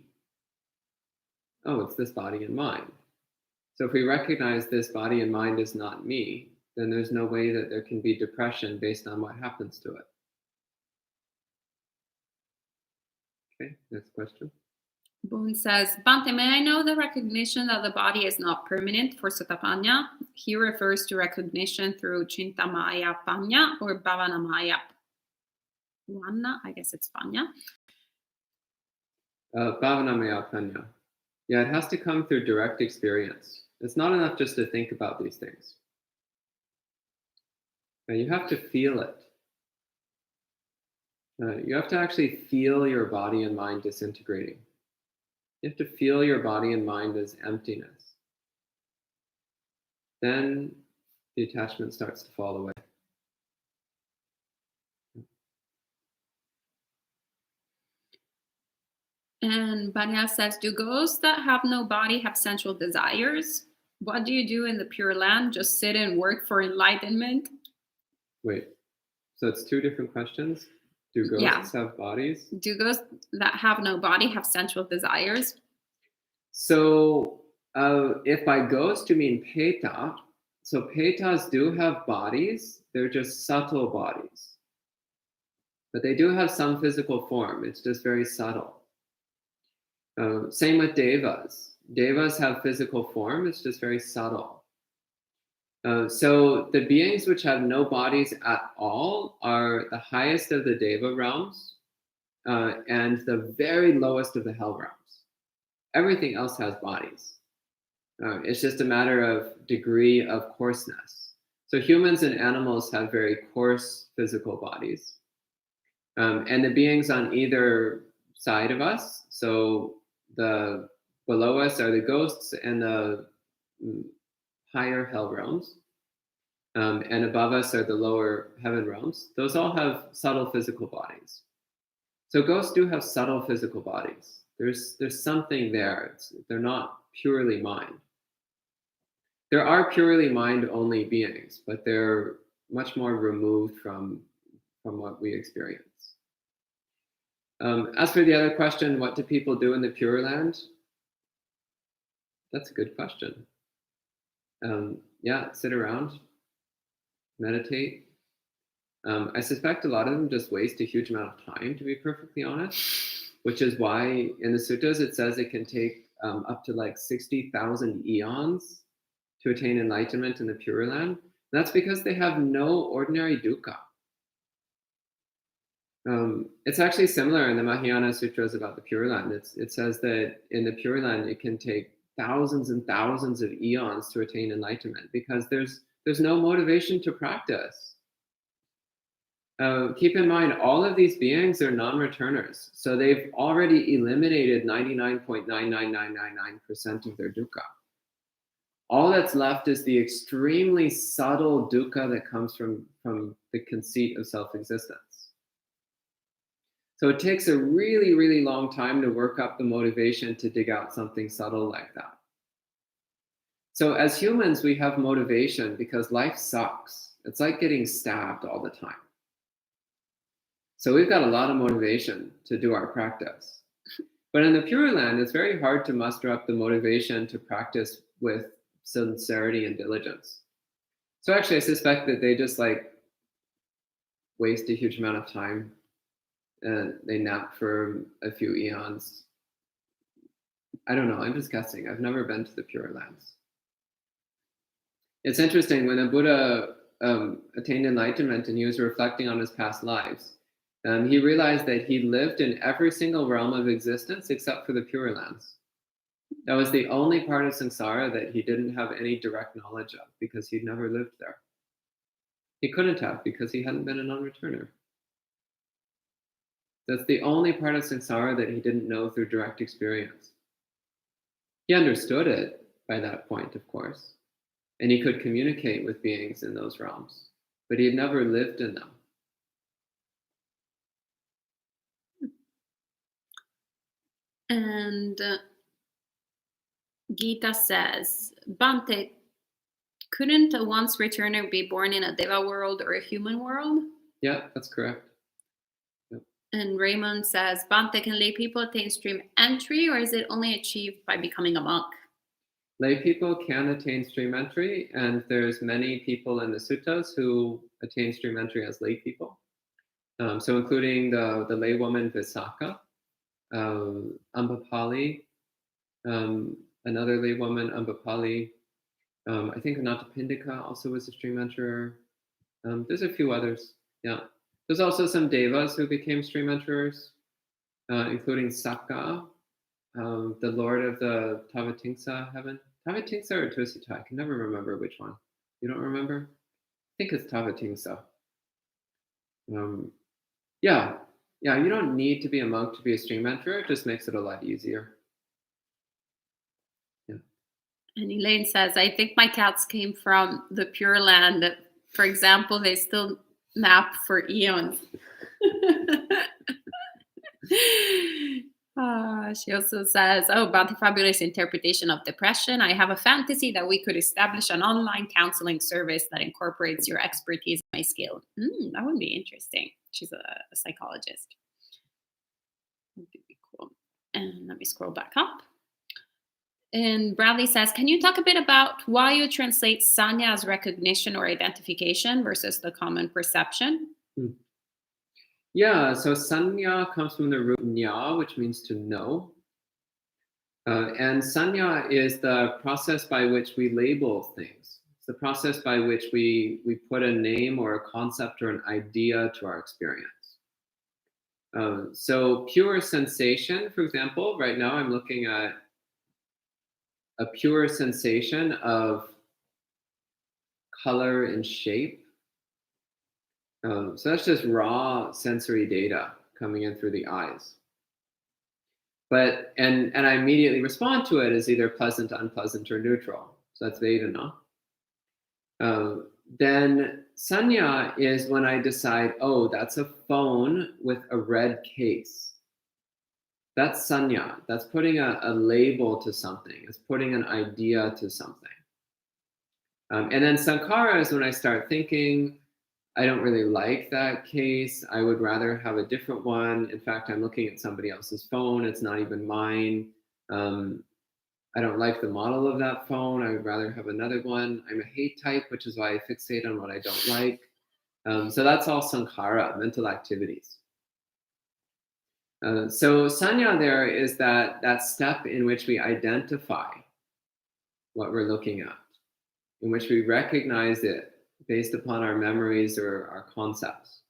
Oh, it's this body and mind. So if we recognize this body and mind is not me, then there's no way that there can be depression based on what happens to it. Okay, next question. Boone says, Bhante, may I know the recognition that the body is not permanent for Sutapanya? He refers to recognition through Chintamaya Panya or Bhavanamaya Panya. I guess it's Panya. Bhavanamaya Panya. Yeah, it has to come through direct experience. It's not enough just to think about these things. You have to feel it. You have to actually feel your body and mind disintegrating. You have to feel your body and mind as emptiness. Then the attachment starts to fall away. And Banya says, do ghosts that have no body have sensual desires? What do you do in the Pure Land? Just sit and work for enlightenment? Wait, so it's two different questions? Do ghosts have bodies? Do ghosts that have no body have sensual desires? So if by ghost you mean peta, so petas do have bodies, they're just subtle bodies. But they do have some physical form, it's just very subtle. Same with devas. Devas have physical form, it's just very subtle. So the beings which have no bodies at all are the highest of the deva realms and the very lowest of the hell realms. Everything else has bodies. It's just a matter of degree of coarseness. So humans and animals have very coarse physical bodies. And the beings on either side of us, so the below us are the ghosts and the higher hell realms, and above us are the lower heaven realms. Those all have subtle physical bodies. So ghosts do have subtle physical bodies. There's something there. They're not purely mind. There are purely mind-only beings, but they're much more removed from what we experience. As for the other question, what do people do in the Pure Land? That's a good question. Yeah, sit around, meditate. I suspect a lot of them just waste a huge amount of time, to be perfectly honest, which is why in the suttas it says it can take up to like 60,000 eons to attain enlightenment in the Pure Land. That's because they have no ordinary dukkha. It's actually similar in the Mahayana Sutras about the Pure Land. It says that in the Pure Land it can take thousands and thousands of eons to attain enlightenment because there's no motivation to practice. Keep in mind, all of these beings are non-returners. So they've already eliminated 99.99999% of their dukkha. All that's left is the extremely subtle dukkha that comes from the conceit of self-existence. So it takes a really, really long time to work up the motivation to dig out something subtle like that. So as humans, we have motivation because life sucks. It's like getting stabbed all the time. So we've got a lot of motivation to do our practice. But in the Pure Land, it's very hard to muster up the motivation to practice with sincerity and diligence. So actually, I suspect that they just like waste a huge amount of time and they nap for a few eons. I don't know, I'm just guessing. I've never been to the Pure Lands. It's interesting, when the Buddha attained enlightenment and he was reflecting on his past lives, he realized that he lived in every single realm of existence except for the Pure Lands. That was the only part of samsara that he didn't have any direct knowledge of because he'd never lived there. He couldn't have because he hadn't been a non-returner. That's the only part of samsara that he didn't know through direct experience. He understood it by that point, of course, and he could communicate with beings in those realms, but he had never lived in them. And Gita says, Bhante, couldn't a once returner be born in a deva world or a human world? Yeah, that's correct. Yep. And Raymond says, Bhante, can lay people attain stream entry, or is it only achieved by becoming a monk? Lay people can attain stream entry, and there's many people in the suttas who attain stream entry as lay people. So including the laywoman Visakha, Ambapali, another laywoman, Ambapali. I think Anathapindika also was a stream enterer. There's a few others. Yeah. There's also some devas who became stream enterers, including Sakka, the lord of the Tavatimsa heaven. Tavatimsa or Tusita? I can never remember which one. You don't remember? I think it's Tavatimsa. Yeah, you don't need to be a monk to be a stream enterer. It just makes it a lot easier. Yeah. And Elaine says, I think my cats came from the Pure Land. For example, they still nap for eons. She also says, Bhante, fabulous interpretation of depression. I have a fantasy that we could establish an online counseling service that incorporates your expertise and my skill. That would be interesting. She's a psychologist. That would be cool. And let me scroll back up. And Bradley says, can you talk a bit about why you translate sanya as recognition or identification versus the common perception? Yeah, so sanya comes from the root nya, which means to know. And sanya is the process by which we label things. It's the process by which we put a name or a concept or an idea to our experience. So pure sensation, for example, right now I'm looking at a pure sensation of color and shape. So that's just raw sensory data coming in through the eyes. But and I immediately respond to it as either pleasant, unpleasant, or neutral. So that's Vedana. Then Sanya is when I decide, oh, that's a phone with a red case. That's Sanya. That's putting a label to something. It's putting an idea to something. And then Sankara is when I start thinking, I don't really like that case. I would rather have a different one. In fact, I'm looking at somebody else's phone. It's not even mine. I don't like the model of that phone. I would rather have another one. I'm a hate type, which is why I fixate on what I don't like. So that's all Sankhara, mental activities. So Sanya there is that step in which we identify what we're looking at, in which we recognize it based upon our memories or our concepts.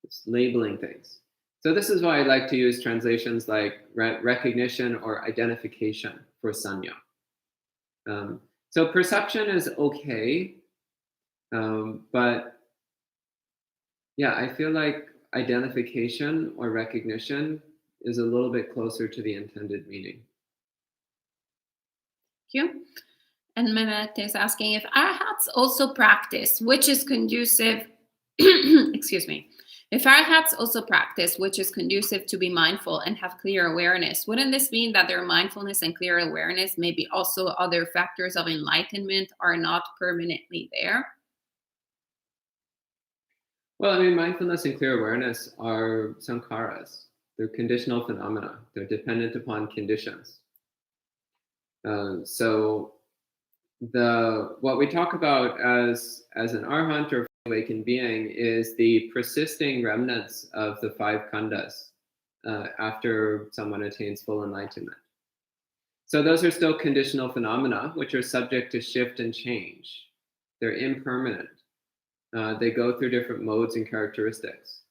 It's labeling things. So this is why I like to use translations like recognition or identification for Sanya. So perception is okay, but yeah, I feel like identification or recognition is a little bit closer to the intended meaning. Thank you. And Mehmet is asking if arhats also practice, which is conducive, excuse me, if arhats also practice, which is conducive to be mindful and have clear awareness, wouldn't this mean that their mindfulness and clear awareness, maybe also other factors of enlightenment, are not permanently there? Well, I mean, mindfulness and clear awareness are sankharas. They're conditional phenomena. They're dependent upon conditions. So what we talk about as an arhat or awakened being is the persisting remnants of the five khandhas after someone attains full enlightenment. So those are still conditional phenomena, which are subject to shift and change. They're impermanent. They go through different modes and characteristics.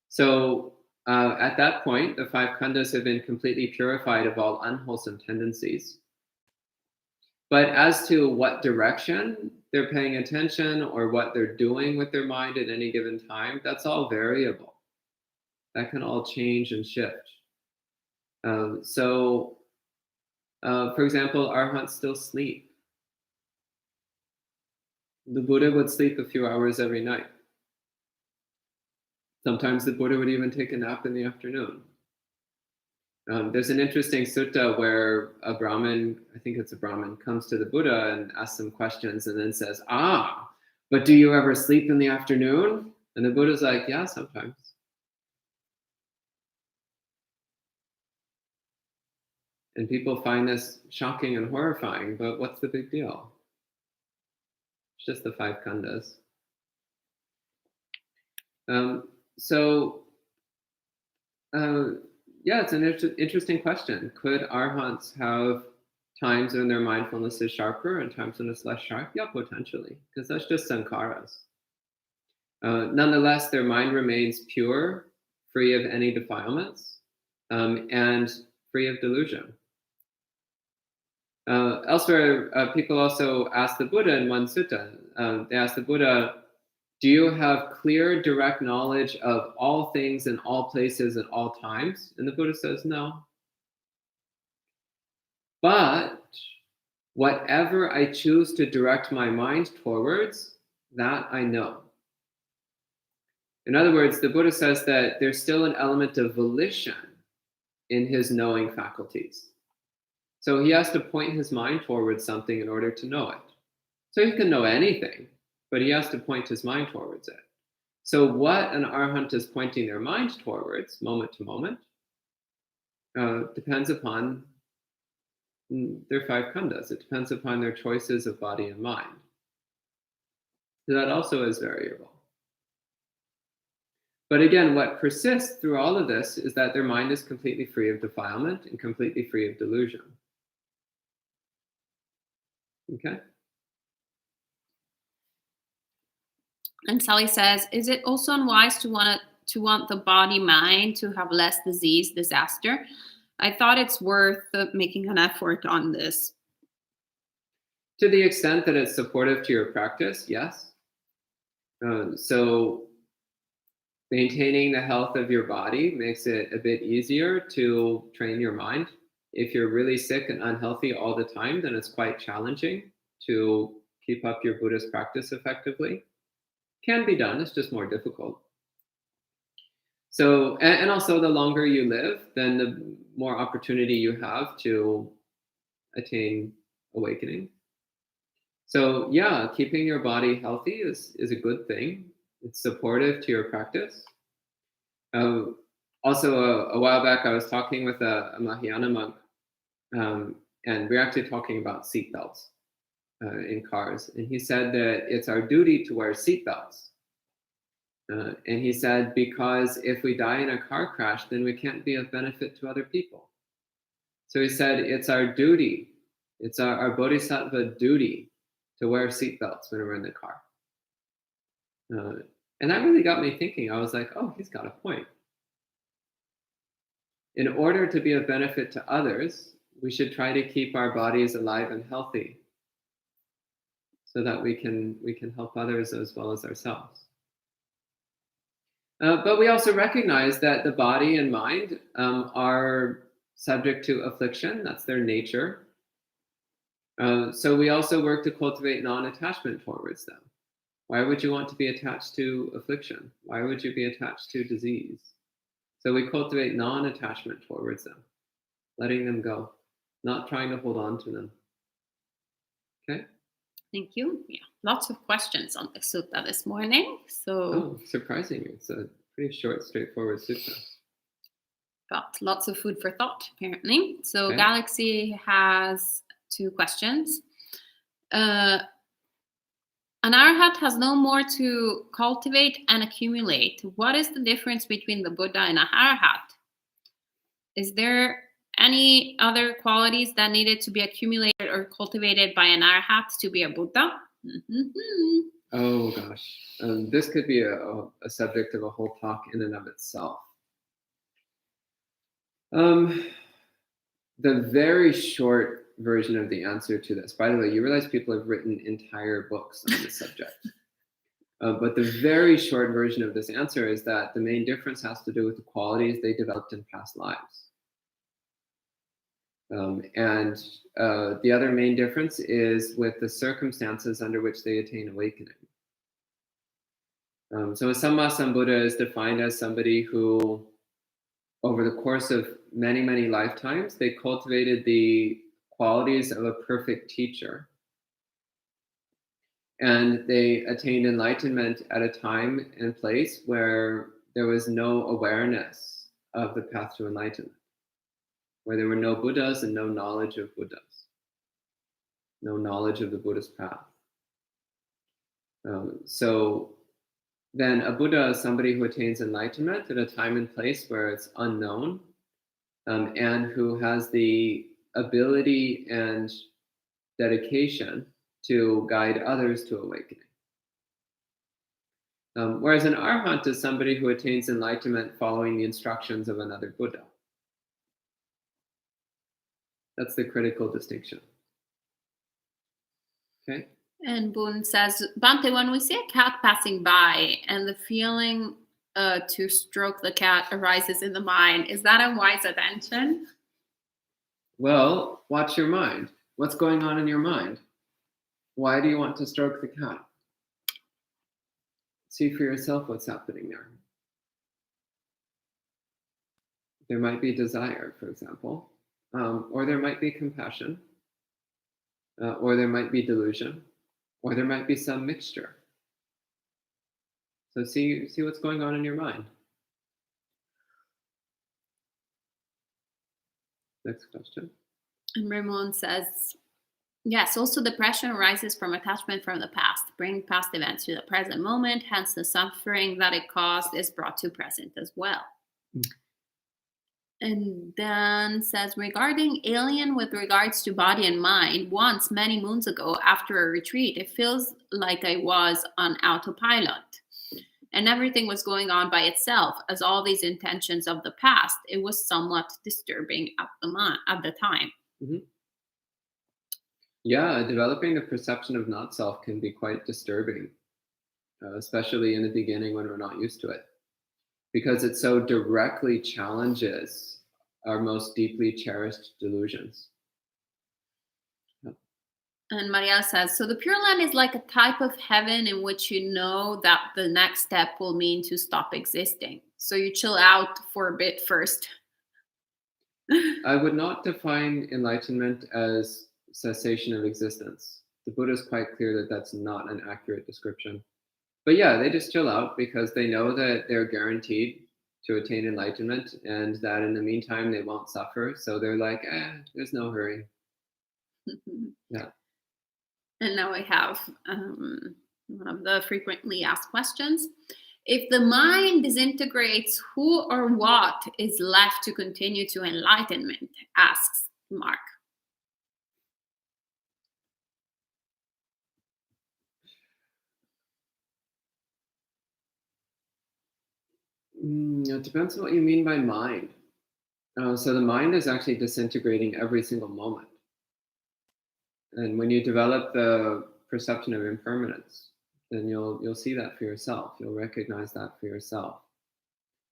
So at that point, the five khandhas have been completely purified of all unwholesome tendencies. But as to what direction they're paying attention or what they're doing with their mind at any given time, that's all variable. That can all change and shift. So, for example, arhats still sleep. The Buddha would sleep a few hours every night. Sometimes the Buddha would even take a nap in the afternoon. There's an interesting sutta where a Brahmin, I think it's a Brahmin, comes to the Buddha and asks some questions and then says, but do you ever sleep in the afternoon? And the Buddha's like, yeah, sometimes. And people find this shocking and horrifying, but what's the big deal? It's just the five khandhas. Yeah, it's an interesting question. Could arhats have times when their mindfulness is sharper and times when it's less sharp? Yeah, potentially, because that's just sankharas. Nonetheless, their mind remains pure, free of any defilements, and free of delusion. Elsewhere, people also ask the Buddha in one sutta, they ask the Buddha, do you have clear, direct knowledge of all things in all places at all times? And the Buddha says, no. But whatever I choose to direct my mind towards, that I know. In other words, the Buddha says that there's still an element of volition in his knowing faculties. So he has to point his mind towards something in order to know it. So he can know anything, but he has to point his mind towards it. So what an arhat is pointing their mind towards, moment to moment, depends upon their five khandhas. It depends upon their choices of body and mind. So that also is variable. But again, what persists through all of this is that their mind is completely free of defilement and completely free of delusion. Okay? And Sally says, is it also unwise to want the body mind to have less disease, disaster? I thought it's worth making an effort on this. To the extent that it's supportive to your practice, yes. So maintaining the health of your body makes it a bit easier to train your mind. If you're really sick and unhealthy all the time, then it's quite challenging to keep up your Buddhist practice effectively. Can be done, it's just more difficult. So, and also the longer you live, then the more opportunity you have to attain awakening. So yeah, keeping your body healthy is a good thing. It's supportive to your practice. Also, a while back, I was talking with a Mahayana monk, and we we're actually talking about seatbelts in cars. And he said that it's our duty to wear seatbelts. And he said, because if we die in a car crash, then we can't be of benefit to other people. So he said, it's our duty, it's our bodhisattva duty to wear seatbelts when we're in the car. And that really got me thinking. I was like, oh, he's got a point. In order to be of benefit to others, we should try to keep our bodies alive and healthy so that we can help others as well as ourselves. But we also recognize that the body and mind are subject to affliction. That's their nature. So we also work to cultivate non-attachment towards them. Why would you want to be attached to affliction? Why would you be attached to disease? So we cultivate non-attachment towards them, letting them go, not trying to hold on to them. Okay? Thank you. Yeah, lots of questions on the sutta this morning. So, oh, surprising. It's a pretty short, straightforward sutta. Got lots of food for thought, apparently. So Okay. Galaxy has 2 questions. An arhat has no more to cultivate and accumulate. What is the difference between the Buddha and a arhat? Is there any other qualities that needed to be accumulated or cultivated by an arhat to be a Buddha? Mm-hmm. Oh gosh, this could be a subject of a whole talk in and of itself. The very short version of the answer to this, by the way, you realize people have written entire books on this subject. But the very short version of this answer is that the main difference has to do with the qualities they developed in past lives. And the other main difference is with the circumstances under which they attain awakening. So a Sammasambuddha is defined as somebody who, over the course of many, many lifetimes, they cultivated the qualities of a perfect teacher. And they attained enlightenment at a time and place where there was no awareness of the path to enlightenment, where there were no Buddhas and no knowledge of Buddhas, no knowledge of the Buddhist path. So then a Buddha is somebody who attains enlightenment at a time and place where it's unknown, and who has the ability and dedication to guide others to awakening. Whereas an arhat is somebody who attains enlightenment following the instructions of another Buddha. That's the critical distinction. Okay? And Boone says, Bante, when we see a cat passing by and the feeling to stroke the cat arises in the mind, is that unwise attention? Well, watch your mind. What's going on in your mind? Why do you want to stroke the cat? See for yourself what's happening there. There might be desire, for example, or there might be compassion, or there might be delusion, or there might be some mixture. So see what's going on in your mind. Next question. And Ramon says, yes, also depression arises from attachment from the past. Bring past events to the present moment, hence the suffering that it caused is brought to present as well. And then says, regarding alien with regards to body and mind, once, many moons ago, after a retreat, it feels like I was on autopilot. and everything was going on by itself as all these intentions of the past. It was somewhat disturbing at the time. Mhm. Yeah, developing the perception of not self can be quite disturbing, especially in the beginning when we're not used to it, because it so directly challenges our most deeply cherished delusions. Yeah. And Maria says, so the Pure Land is like a type of heaven in which you know that the next step will mean to stop existing. So you chill out for a bit first. I would not define enlightenment as cessation of existence. The Buddha is quite clear that that's not an accurate description. But yeah, they just chill out because they know that they're guaranteed to attain enlightenment and that in the meantime they won't suffer. So they're like, there's no hurry. Yeah. And now I have one of the frequently asked questions. If the mind disintegrates, who or what is left to continue to enlightenment? Asks Mark. It depends on what you mean by mind. So the mind is actually disintegrating every single moment. And when you develop the perception of impermanence, then you'll see that for yourself. You'll recognize that for yourself.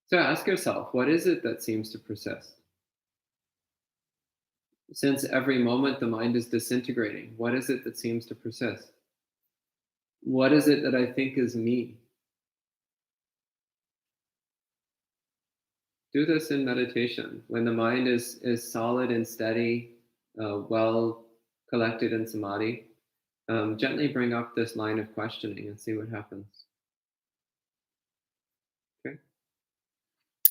So ask yourself, what is it that seems to persist? Since every moment the mind is disintegrating, what is it that seems to persist? What is it that I think is me? Do this in meditation. When the mind is solid and steady, well collected in samadhi, gently bring up this line of questioning and see what happens. Okay.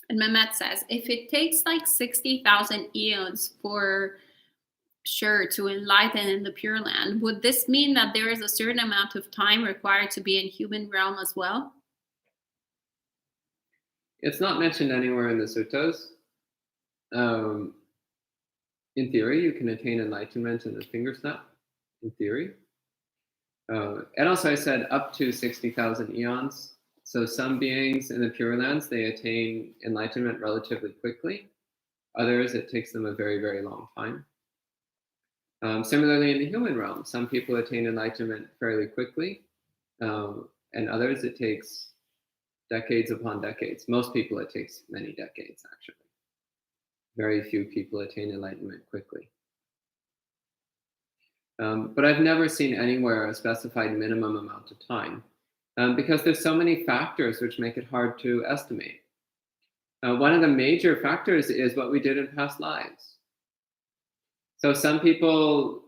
And Mehmet says, if it takes like 60,000 eons for sure to enlighten in the Pure Land, would this mean that there is a certain amount of time required to be in human realm as well? It's not mentioned anywhere in the suttas. In theory, you can attain enlightenment in a finger snap, in theory. And also I said up to 60,000 eons. So some beings in the Pure Lands, they attain enlightenment relatively quickly. Others, it takes them a very, very long time. Similarly, in the human realm, some people attain enlightenment fairly quickly, and others, it takes decades upon decades. Most people, it takes many decades, actually. Very few people attain enlightenment quickly. But I've never seen anywhere a specified minimum amount of time, because there's so many factors which make it hard to estimate. One of the major factors is what we did in past lives. So some people,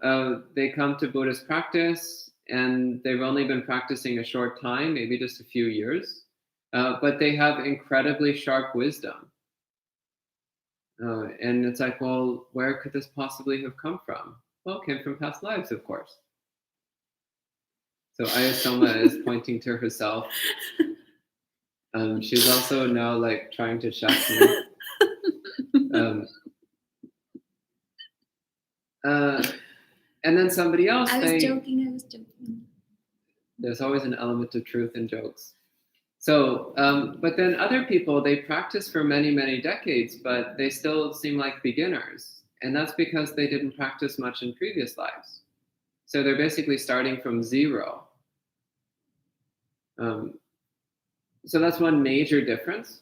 they come to Buddhist practice and they've only been practicing a short time, maybe just a few years, but they have incredibly sharp wisdom. And it's like, well, where could this possibly have come from? Well, it came from past lives, of course. So Ayasoma is pointing to herself. She's also now like trying to shut me. And then somebody else. I was joking. There's always an element of truth in jokes. So, but then other people, they practice for many, many decades, but they still seem like beginners. And that's because they didn't practice much in previous lives. So they're basically starting from zero. So that's one major difference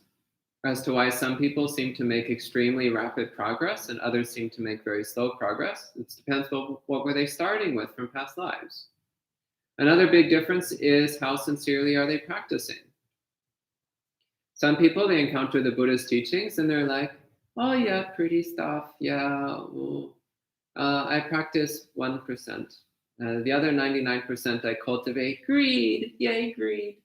as to why some people seem to make extremely rapid progress and others seem to make very slow progress. It depends what were they starting with from past lives. Another big difference is how sincerely are they practicing. Some people, they encounter the Buddha's teachings and they're like, oh yeah, pretty stuff, yeah, well, I practice 1%. The other 99% I cultivate greed, yay, greed.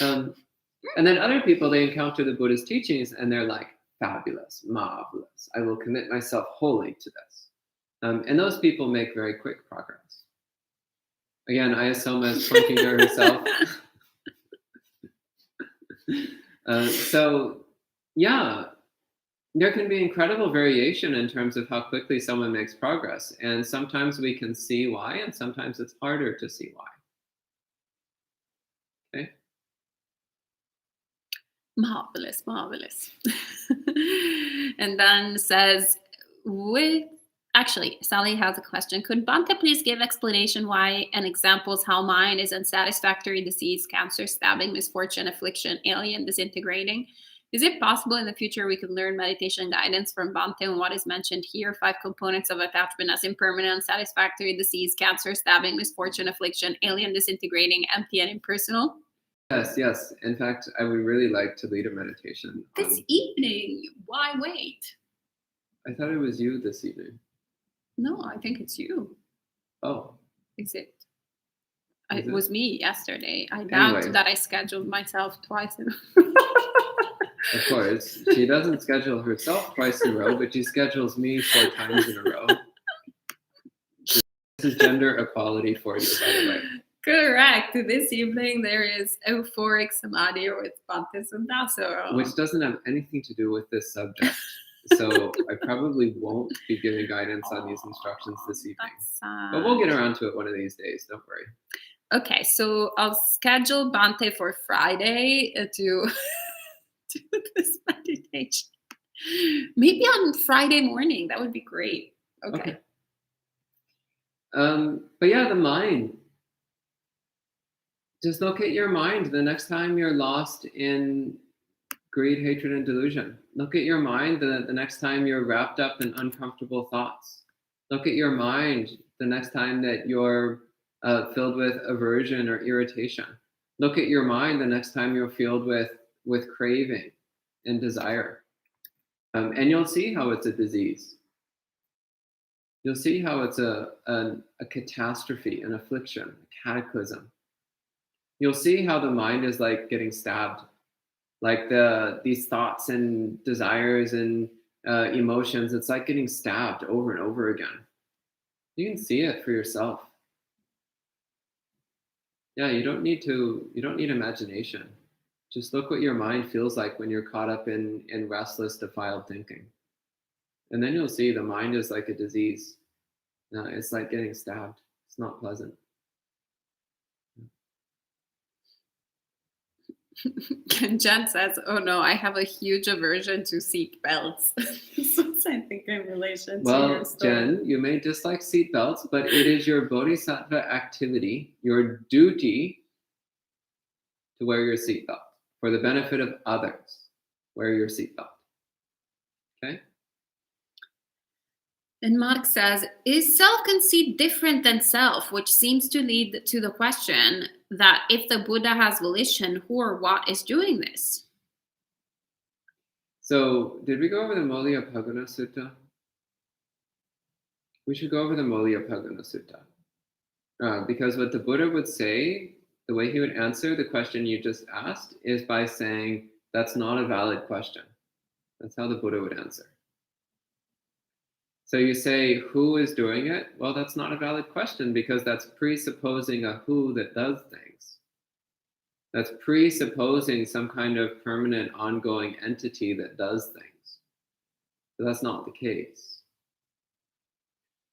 And then other people, they encounter the Buddha's teachings and they're like, fabulous, marvelous. I will commit myself wholly to this. And those people make very quick progress. Again, Ayasoma is pointing to herself. So, yeah, there can be incredible variation in terms of how quickly someone makes progress. And sometimes we can see why, and sometimes it's harder to see why. Okay. Marvelous, marvelous. And then says, with actually, Sally has a question. Could Bante please give explanation why and examples how mind is unsatisfactory, disease, cancer, stabbing, misfortune, affliction, alien, disintegrating? Is it possible in the future we could learn meditation guidance from Bante on what is mentioned here? 5 components of attachment as impermanent, unsatisfactory, disease, cancer, stabbing, misfortune, affliction, alien, disintegrating, empty, and impersonal. Yes, yes. In fact, I would really like to lead a meditation This on. evening, why wait? I thought it was you this evening. No, I think it's you. Oh, Is it? Is It it? was me yesterday. I doubt Anyway. that I scheduled myself twice in Of course, she doesn't schedule herself twice in a row, but she schedules me 4 times in a row. This is gender equality for you, by the way. Correct. This evening there is euphoric samadhi with Bhante Sutta. Which doesn't have anything to do with this subject. So I probably won't be giving guidance on these instructions this evening. That's sad. But we'll get around to it one of these days, don't worry. Okay, so I'll schedule Bhante for Friday to do this meditation. Maybe on Friday morning. That would be great. Okay. But yeah, the mind. Just look at your mind the next time you're lost in greed, hatred, and delusion. Look at your mind the next time you're wrapped up in uncomfortable thoughts. Look at your mind the next time that you're filled with aversion or irritation. Look at your mind the next time you're filled with craving and desire. And you'll see how it's a disease. You'll see how it's a catastrophe, an affliction, a cataclysm. You'll see how the mind is like getting stabbed. Like these thoughts and desires and emotions, it's like getting stabbed over and over again. You can see it for yourself. Yeah, you don't need imagination. Just look what your mind feels like when you're caught up in restless, defiled thinking. And then you'll see the mind is like a disease. It's like getting stabbed. It's not pleasant. Jen says, "Oh no, I have a huge aversion to seat belts." So I think in relation to your story. Jen, you may dislike seat belts, but it is your bodhisattva activity, your duty to wear your seatbelt for the benefit of others. Wear your seatbelt. Okay? And Mark says, is self-conceit different than self, which seems to lead to the question that if the Buddha has volition, who or what is doing this? So, did we go over the Moliyapagana Sutta? We should go over the Moliyapagana Sutta. Because what the Buddha would say, the way he would answer the question you just asked, is by saying, that's not a valid question. That's how the Buddha would answer. So you say, who is doing it? Well, that's not a valid question because that's presupposing a who that does things. That's presupposing some kind of permanent, ongoing entity that does things. But that's not the case.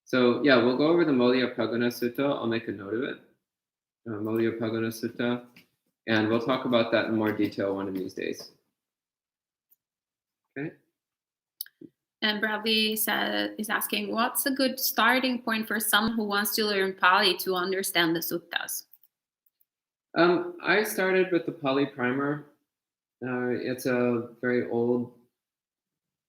So yeah, we'll go over the Moliyapagana Sutta. I'll make a note of it. Moliyapagana Sutta. And we'll talk about that in more detail one of these days. Okay? And Bradley is asking, what's a good starting point for someone who wants to learn Pali to understand the suttas? I started with the Pali Primer. It's a very old,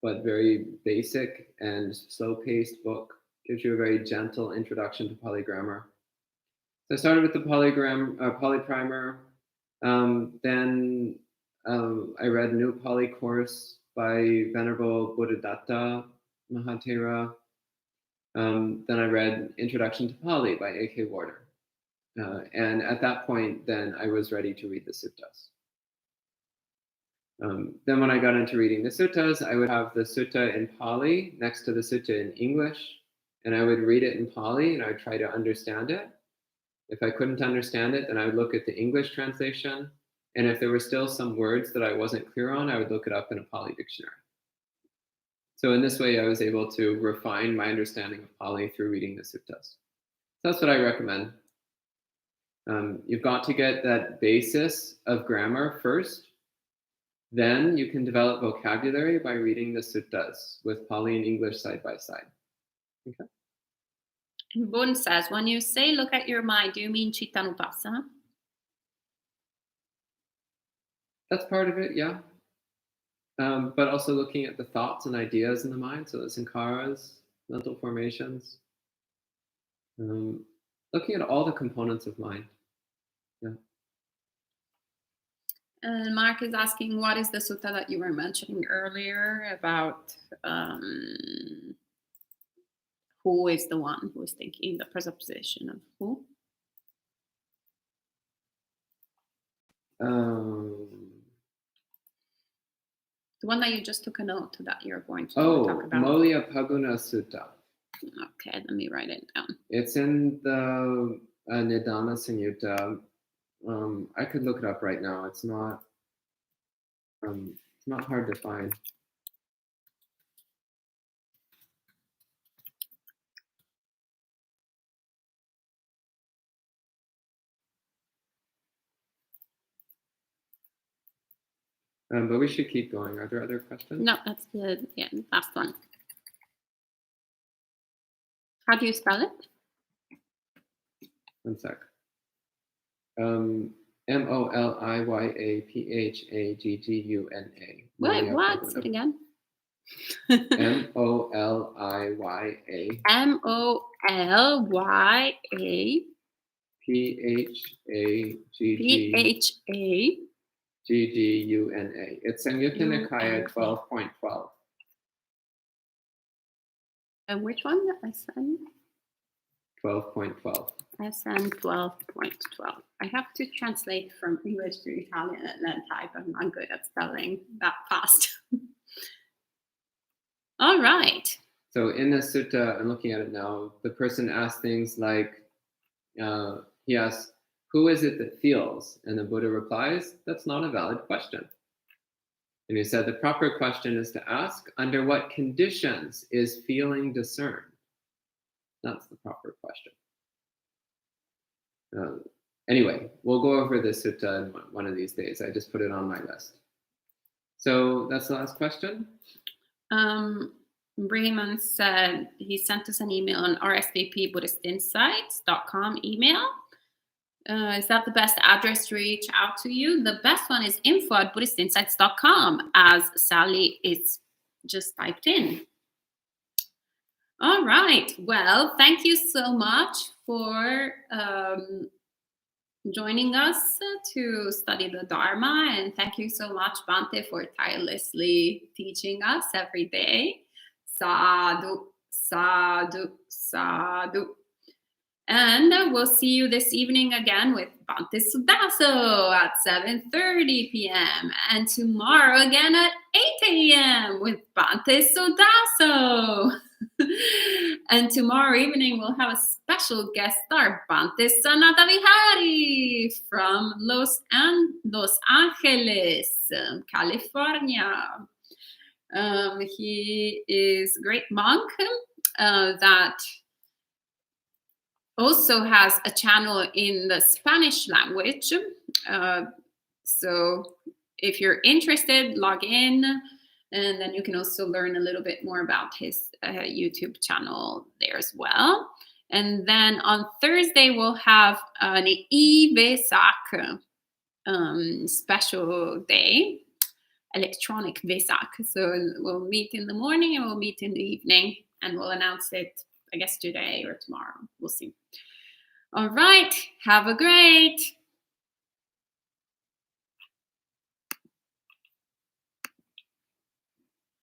but very basic and slow-paced book. Gives you a very gentle introduction to Pali grammar. So I started with the Pali Primer. Then I read New Pali Course by Venerable Buddhadatta Mahathera. Then I read Introduction to Pali by A.K. Warder. And at that point, then I was ready to read the suttas. Then when I got into reading the suttas, I would have the sutta in Pali next to the sutta in English, and I would read it in Pali and I would try to understand it. If I couldn't understand it, then I would look at the English translation. And if there were still some words that I wasn't clear on, I would look it up in a Pali dictionary. So in this way, I was able to refine my understanding of Pali through reading the suttas. So that's what I recommend. You've got to get that basis of grammar first, Then you can develop vocabulary by reading the suttas with Pali and English side by side. Okay. And Bun says, when you say look at your mind, do you mean Chittanupasana? That's part of it, yeah. But also looking at the thoughts and ideas in the mind, so the sankharas, mental formations. Looking at all the components of mind. Yeah. And Mark is asking, what is the sutta that you were mentioning earlier about who is the one who is thinking, the presupposition of who? The one that you just took a note that you're going to talk about. Molya Paguna Sutta. Okay, let me write it down. It's in the Nidana Samyutta. I could look it up right now. It's not hard to find. But we should keep going. Are there other questions? No, that's the last one. How do you spell it? One sec. Moliyapaguna. Wait, what? Say it again. Moliyapaguna. Molya. Phaguna. It's Samyutta Nikaya 12.12. And which one? SN? 12.12. SN 12.12. I have to translate from English to Italian and then type. I'm not good at spelling that fast. All right. So in the sutta, I'm looking at it now, the person asks things like, he asks, who is it that feels? And the Buddha replies, that's not a valid question. And he said, the proper question is to ask, under what conditions is feeling discerned? That's the proper question. Anyway, we'll go over this sutta in one of these days. I just put it on my list. So that's the last question. Breeman said he sent us an email on rsvpbuddhistinsights.com email. Is that the best address to reach out to you? The best one is info@buddhistinsights.com, as Sally is just typed in. All right. Well, thank you so much for joining us to study the Dharma. And thank you so much, Bhante, for tirelessly teaching us every day. Sadhu, sadhu, sadhu. And we'll see you this evening again with Bhante Sudaso at 7:30 p.m. And tomorrow again at 8 a.m. with Bhante Sudaso. And tomorrow evening we'll have a special guest star, Bhante Sanata Vihari from Los Angeles, California. He is a great monk that also has a channel in the Spanish language. So if you're interested, log in, and then you can also learn a little bit more about his YouTube channel there as well. And then on Thursday, we'll have an e-Vesak special day, electronic Vesak. So we'll meet in the morning and we'll meet in the evening, and we'll announce it, I guess, today or tomorrow. We'll see. All right. Have a great